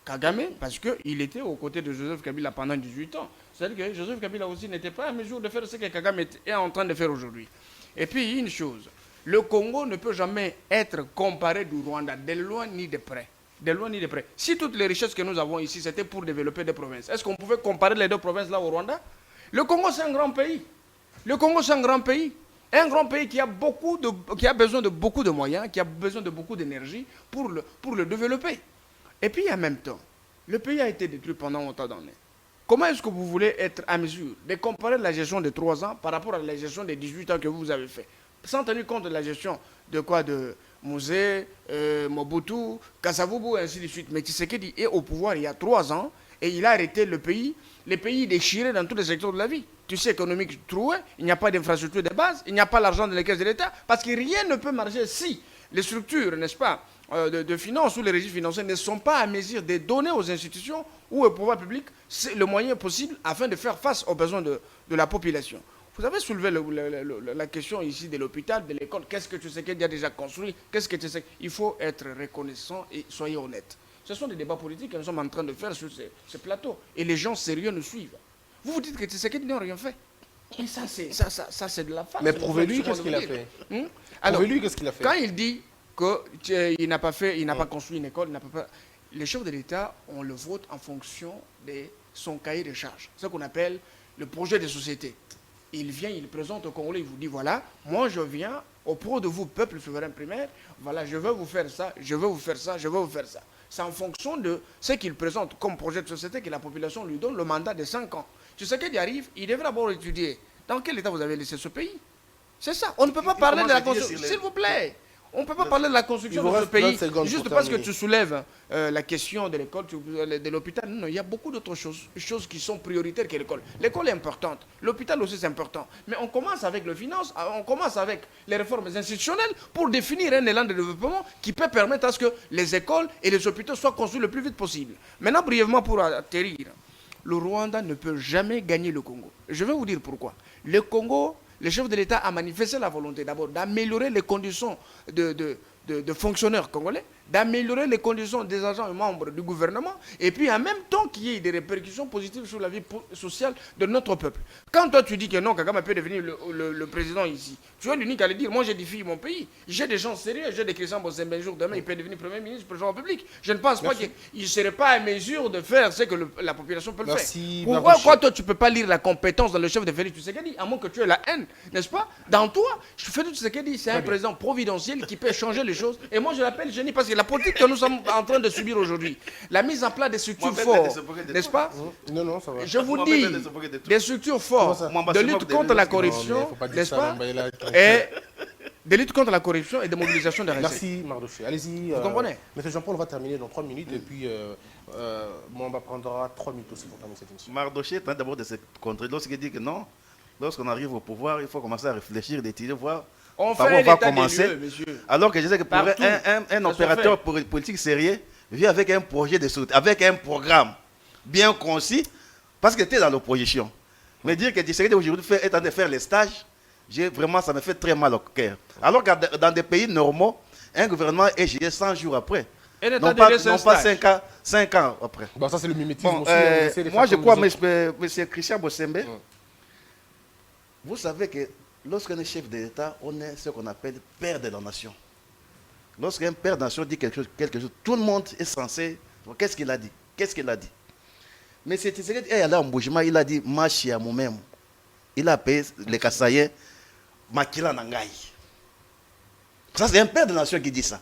Kagame, parce qu'il était aux côtés de Joseph Kabila pendant 18 ans. C'est-à-dire que Joseph Kabila aussi n'était pas à mesure de faire ce que Kagame est en train de faire aujourd'hui. Et puis, une chose, le Congo ne peut jamais être comparé du Rwanda, de loin ni de près. De loin ni de près. Si toutes les richesses que nous avons ici, c'était pour développer des provinces, est-ce qu'on pouvait comparer les deux provinces là au Rwanda? Le Congo, c'est un grand pays. Le Congo, c'est un grand pays. Un grand pays qui a besoin de beaucoup de moyens, qui a besoin de beaucoup d'énergie pour le développer. Et puis, en même temps, le pays a été détruit pendant autant d'années. Comment est-ce que vous voulez être à mesure de comparer la gestion de 3 ans par rapport à la gestion des 18 ans que vous avez fait, sans tenir compte de la gestion de quoi? De Mouzé, Mobutu, Kasavubu, et ainsi de suite. Mais Tshisekedi est au pouvoir il y a 3 ans et il a arrêté le pays déchiré dans tous les secteurs de la vie. Tu sais, économique troué, il n'y a pas d'infrastructure de base, il n'y a pas l'argent dans les caisses de l'État, parce que rien ne peut marcher si les structures, n'est-ce pas, de finances ou les régimes financiers ne sont pas à mesure de donner aux institutions ou au pouvoir public le moyen possible afin de faire face aux besoins de la population. Vous avez soulevé la question ici de l'hôpital, de l'école. Qu'est-ce que Tshisekedi a déjà construit? Qu'est-ce que Tshisekedi... Il faut être reconnaissant et soyez honnête. Ce sont des débats politiques que nous sommes en train de faire sur ce plateau. Et les gens sérieux nous suivent. Vous vous dites que Tshisekedi n'a rien fait. Et ça, c'est de la farce. Mais prouvez-lui qu'est-ce qu'il a fait. Prouvez-lui qu'est-ce qu'il a fait. Quand il dit qu'il n'a pas construit une école, les chefs de l'État, on le vote en fonction de son cahier de charges. Ce qu'on appelle le projet de société. Il vient, il présente au Congolais, il vous dit, voilà, moi je viens auprès de vous, peuple souverain primaire, voilà, je veux vous faire ça, je veux vous faire ça, je veux vous faire ça. C'est en fonction de ce qu'il présente comme projet de société que la population lui donne le mandat de 5 ans. Tu sais qu'il arrive, il devrait d'abord étudier Dans quel état vous avez laissé ce pays? C'est ça. On ne peut pas parler de la construction. S'il vous plaît. On ne peut pas parler de la construction de ce pays juste parce que tu soulèves la question de l'école, de l'hôpital. Non, il y a beaucoup d'autres choses qui sont prioritaires que l'école. L'école est importante, l'hôpital aussi c'est important. Mais on commence avec le finance, on commence avec les réformes institutionnelles pour définir un élan de développement qui peut permettre à ce que les écoles et les hôpitaux soient construits le plus vite possible. Maintenant, brièvement pour atterrir, le Rwanda ne peut jamais gagner le Congo. Je vais vous dire pourquoi. Le Congo... Le chef de l'État a manifesté la volonté d'abord d'améliorer les conditions de fonctionnaires congolais, d'améliorer les conditions des agents et membres du gouvernement, et puis en même temps qu'il y ait des répercussions positives sur la vie sociale de notre peuple. Quand toi tu dis que non, Kagame peut devenir le président ici, tu es l'unique à le dire. Moi j'édifie mon pays, j'ai des gens sérieux, j'ai des Christian Bossembe un jour, demain il peut devenir premier ministre, président de la République. Je ne pense pas qu'il ne serait pas à mesure de faire ce que la population peut le faire. Pourquoi toi tu ne peux pas lire la compétence dans le chef de Félix Tshisekedi, à moins que tu aies la haine, n'est-ce pas? Dans toi, Félix Tshisekedi c'est un président providentiel qui peut changer les choses, et moi je l'appelle génie parce que la politique que nous sommes en train de subir aujourd'hui, la mise en place des structures fortes, n'est-ce pas? Non, ça va. Je vous dis, des structures fortes de lutte contre la corruption, n'est-ce pas? Et de lutte contre la corruption et de mobilisation des recettes. Merci Mardoché. Allez-y. Vous comprenez? M. Jean-Paul, on va terminer dans 3 minutes et puis Mwamba prendra 3 minutes aussi pour terminer cette émission. Mardoché tente d'abord de se contrer. Lorsqu'il dit que non, lorsqu'on arrive au pouvoir, il faut commencer à réfléchir, d'étudier, voir. On va commencer. Alors que je sais que pour un opérateur politique sérieux, vient avec un projet de soutien, avec un programme bien concis, parce que tu es dans l'opposition. Mais dire que Tshisekedi aujourd'hui est en train de faire les stages, vraiment, ça me fait très mal au cœur. Alors que dans des pays normaux, un gouvernement est géré 100 jours après. Non pas 5 ans après. Bon, ça c'est le mimétisme aussi. Moi je crois, M. Christian Bossembe, vous savez que lorsqu'on est chef de l'État, on est ce qu'on appelle père de la nation. Lorsqu'un père de la nation dit quelque chose, tout le monde est censé... Qu'est-ce qu'il a dit? Qu'est-ce qu'il a dit? Mais c'est Tshisekedi, il est allé en bougement, il a dit « Machi à moi-même ». Il a payé les Kassaïens « Makila Nangaï ». Ça, c'est un père de la nation qui dit ça.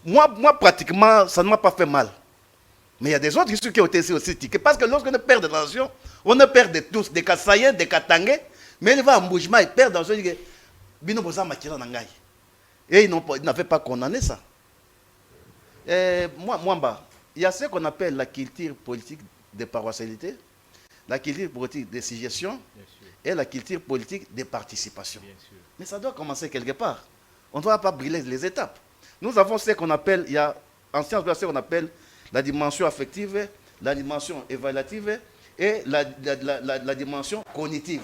Moi, pratiquement, ça ne m'a pas fait mal. Mais il y a des autres qui ont été aussi tiqués. Parce que lorsqu'on est père de la nation, on est père de tous, des Kassaïens, des Katangais. Mais il va en bougement, il perd dans ce qu'il dit Bino Boza Makila Nangaï. Et ils n'avaient pas condamné ça. Mwamba, il y a ce qu'on appelle la culture politique de paroissialité, la culture politique de suggestion et la culture politique de participation. Mais ça doit commencer quelque part. On ne doit pas brûler les étapes. Nous avons ce qu'on appelle, il y a en sciences, ce qu'on appelle la dimension affective, la dimension évaluative et la dimension cognitive.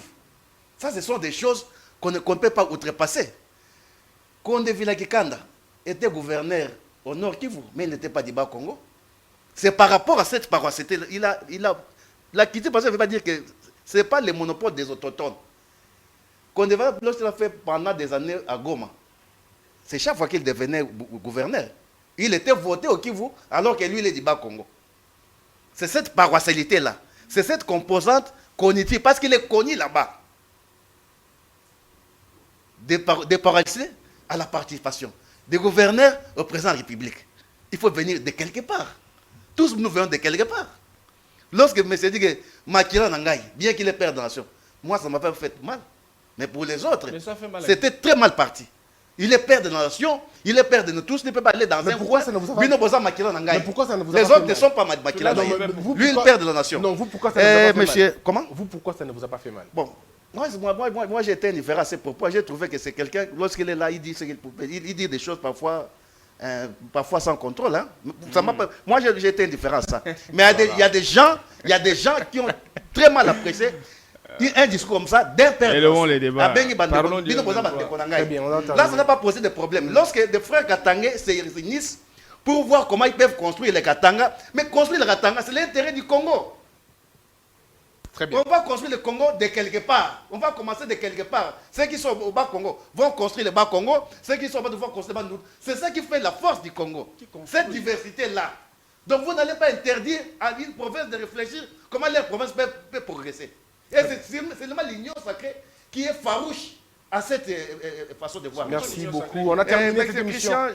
Ça, ce sont des choses qu'on ne peut pas outrepasser. Konde Vilakikanda était gouverneur au Nord Kivu, mais il n'était pas du Bas-Congo. C'est par rapport à cette paroisse. La quitté parce que ça ne veut pas dire que ce n'est pas le monopole des autochtones. Konde lorsqu'il a fait pendant des années à Goma, c'est chaque fois qu'il devenait gouverneur. Il était voté au Kivu alors que lui, il est du Bas-Congo. C'est cette paroissialité-là. C'est cette composante cognitive parce qu'il est connu là-bas. Des paroissiens à la participation, des gouverneurs au président de la République. Il faut venir de quelque part. Tous nous venons de quelque part. Lorsque M. dit que Makila Nangaï, bien qu'il est père de la nation, moi ça m'a pas fait mal. Mais pour les autres, c'était très mal parti. Il est père de la nation, il est père de nous tous, il ne peut pas aller dans un coin. Mais pourquoi ça ne vous a pas fait mal? Les autres ne sont pas Makila Nangaï. Lui, il est père de la nation. Non, vous, pourquoi ça ne vous a pas fait mal? Comment? Vous, pourquoi ça ne vous a pas fait mal? Bon. Moi j'ai été indifférent à ces propos. J'ai trouvé que c'est quelqu'un, lorsqu'il est là, il dit des choses parfois sans contrôle. Hein. Moi j'ai été indifférent à ça. Mais il y a des gens qui ont très mal apprécié un discours comme ça d'un père. Élevons les débats. Là, ça n'a pas posé de problème. Lorsque des frères Katangais se réunissent pour voir comment ils peuvent construire les Katanga, mais construire les Katanga, c'est l'intérêt du Congo. On va construire le Congo de quelque part. On va commencer de quelque part. Ceux qui sont au Bas-Congo vont construire le Bas-Congo. Ceux qui sont au Bas-Congo vont construire le Bas-Congo. C'est ça qui fait la force du Congo. Cette diversité-là. Donc vous n'allez pas interdire à une province de réfléchir comment leur province peut progresser. Et c'est seulement l'union sacrée qui est farouche à cette façon de voir. Merci beaucoup. On a terminé cette émission.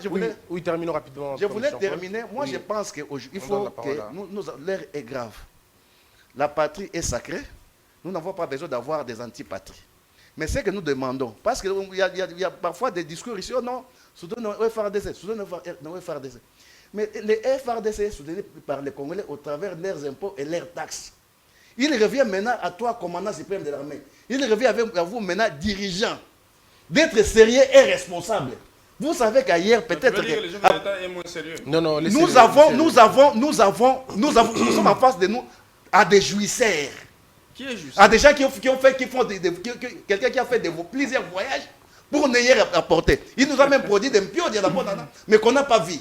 Oui, terminons rapidement. Je voulais terminer. Moi, je pense qu'il faut que l'heure est grave. La patrie est sacrée. Nous n'avons pas besoin d'avoir des antipatries. Mais c'est que nous demandons, parce qu'il y a parfois des discours ici, oh non, soutenons le FARDC, soutenons le FARDC. Mais les FARDC est soutenu par les Congolais au travers de leurs impôts et leurs taxes. Il revient maintenant à toi, commandant suprême de l'armée. Il revient à vous maintenant, dirigeant, d'être sérieux et responsable. Vous savez qu'ailleurs, peut-être que... les chefs d'État est moins sérieux. Non, nous sommes en face de nous à des jouisseurs. Qui est juste? À des gens quelqu'un qui a fait plusieurs voyages pour n'ayez apporté. Il nous a même produit des pions, mais qu'on n'a pas vu.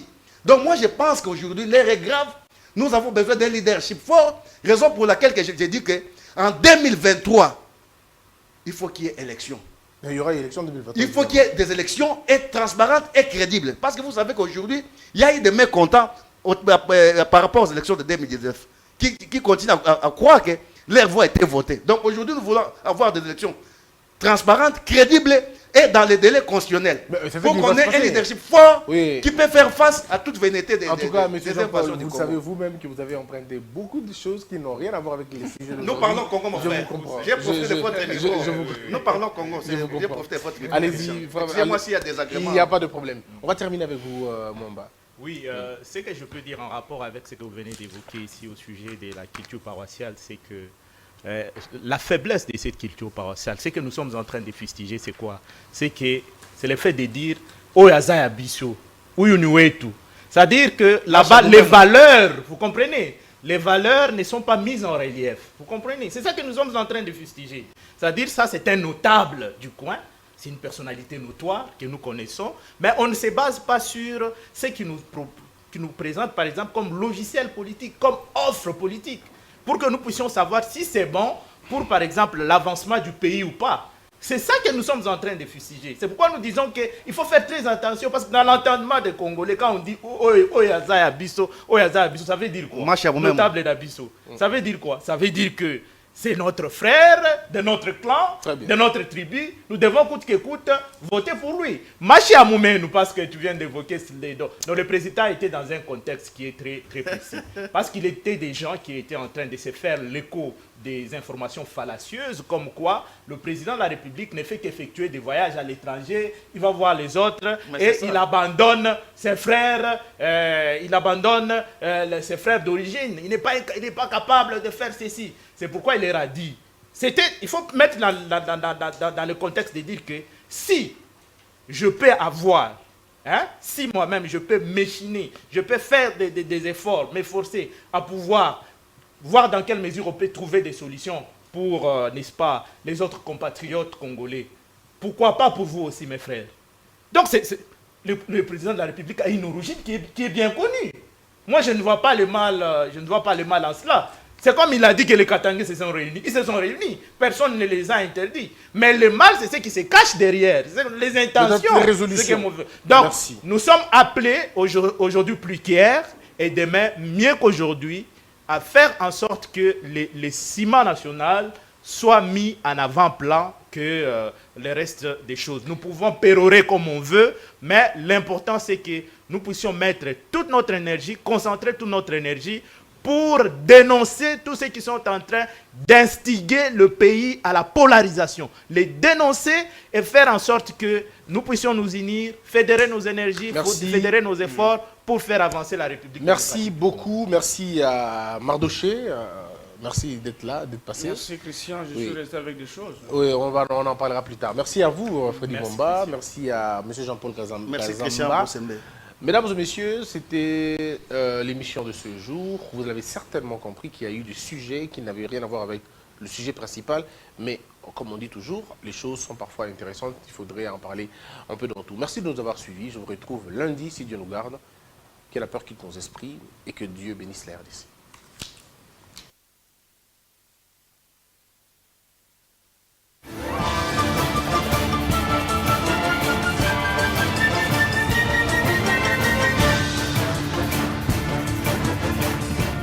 Donc moi je pense qu'aujourd'hui l'heure est grave. Nous avons besoin d'un leadership fort. Raison pour laquelle j'ai dit qu'en 2023, il faut qu'il y ait élection. Il y aura élection en 2023. Il faut qu'il y ait des élections transparentes et crédibles. Parce que vous savez qu'aujourd'hui, il y a eu des mécontents par rapport aux élections de 2019 qui continuent à croire que leur voix a été votée. Donc aujourd'hui, nous voulons avoir des élections transparentes, crédibles et dans les délais constitutionnels. Il faut qu'on ait un leadership fort qui peut faire face à toute vénété des invasions du Congo. Vous savez vous-même que vous avez emprunté beaucoup de choses qui n'ont rien à voir avec les sujets de Nous parlons Congo, mon frère. J'ai profité de votre micro. Nous parlons Congo. J'ai profité de votre micro. Allez-y. Dis-moi s'il y a des agréments. Il n'y a pas de problème. On va terminer avec vous, Mwamba. Oui, ce que je peux dire en rapport avec ce que vous venez d'évoquer ici au sujet de la culture paroissiale, c'est que la faiblesse de cette culture paroissiale, ce que nous sommes en train de fustiger, c'est quoi? C'est le fait de dire « Oyaza Abisso » ou « Yunuetu ». C'est-à-dire que là-bas, les valeurs, vous comprenez, les valeurs ne sont pas mises en relief. Vous comprenez? C'est ça que nous sommes en train de fustiger. C'est-à-dire ça, c'est un notable du coin. C'est une personnalité notoire que nous connaissons, mais on ne se base pas sur ce qui nous présente, par exemple, comme logiciel politique, comme offre politique, pour que nous puissions savoir si c'est bon pour, par exemple, l'avancement du pays ou pas. C'est ça que nous sommes en train de fustiger. C'est pourquoi nous disons qu'il faut faire très attention, parce que dans l'entendement des Congolais, quand on dit « Oyaza Abisso », ça veut dire quoi? Notable d'Abisso. Ça veut dire quoi? Ça veut dire que c'est notre frère, de notre clan, de notre tribu. Nous devons, coûte que coûte, voter pour lui. Machi Amoumène, parce que tu viens d'évoquer les dons. Donc le président était dans un contexte qui est très, très précis. Parce qu'il était des gens qui étaient en train de se faire l'écho des informations fallacieuses, comme quoi le président de la République ne fait qu'effectuer des voyages à l'étranger, il va voir les autres et il abandonne ses frères, ses frères d'origine. Il n'est pas capable de faire ceci. C'est pourquoi il leur a dit. Il faut mettre dans le contexte de dire que si je peux avoir, si moi-même je peux m'échiner, je peux faire des efforts, m'efforcer à pouvoir voir dans quelle mesure on peut trouver des solutions pour, n'est-ce pas, les autres compatriotes congolais. Pourquoi pas pour vous aussi, mes frères? Donc, le président de la République a une origine qui est bien connue. Moi, je ne vois pas le mal, en cela. C'est comme il a dit que les Katangais se sont réunis. Ils se sont réunis. Personne ne les a interdits. Mais le mal, c'est ce qui se cache derrière. Les intentions. Les résolutions. Donc, nous sommes appelés aujourd'hui plus qu'hier et demain mieux qu'aujourd'hui à faire en sorte que les ciments nationaux soient mis en avant-plan que le reste des choses. Nous pouvons pérorer comme on veut, mais l'important c'est que nous puissions mettre toute notre énergie, concentrer toute notre énergie pour dénoncer tous ceux qui sont en train d'instiguer le pays à la polarisation. Les dénoncer et faire en sorte que nous puissions nous unir, fédérer nos énergies, fédérer nos efforts pour faire avancer la République. Merci beaucoup. Merci à Mardoché. Merci d'être là, d'être passé. Merci Christian, je suis resté avec des choses. Oui, on en parlera plus tard. Merci à vous, Freddy Mwamba. Merci à M. Jean-Paul Kazamba. Merci Christian. Mesdames et messieurs, c'était l'émission de ce jour. Vous l'avez certainement compris qu'il y a eu des sujets qui n'avaient rien à voir avec le sujet principal. Mais comme on dit toujours, les choses sont parfois intéressantes. Il faudrait en parler un peu dans tout. Merci de nous avoir suivis. Je vous retrouve lundi, si Dieu nous garde. Que la peur quitte nos esprits et que Dieu bénisse la RDC.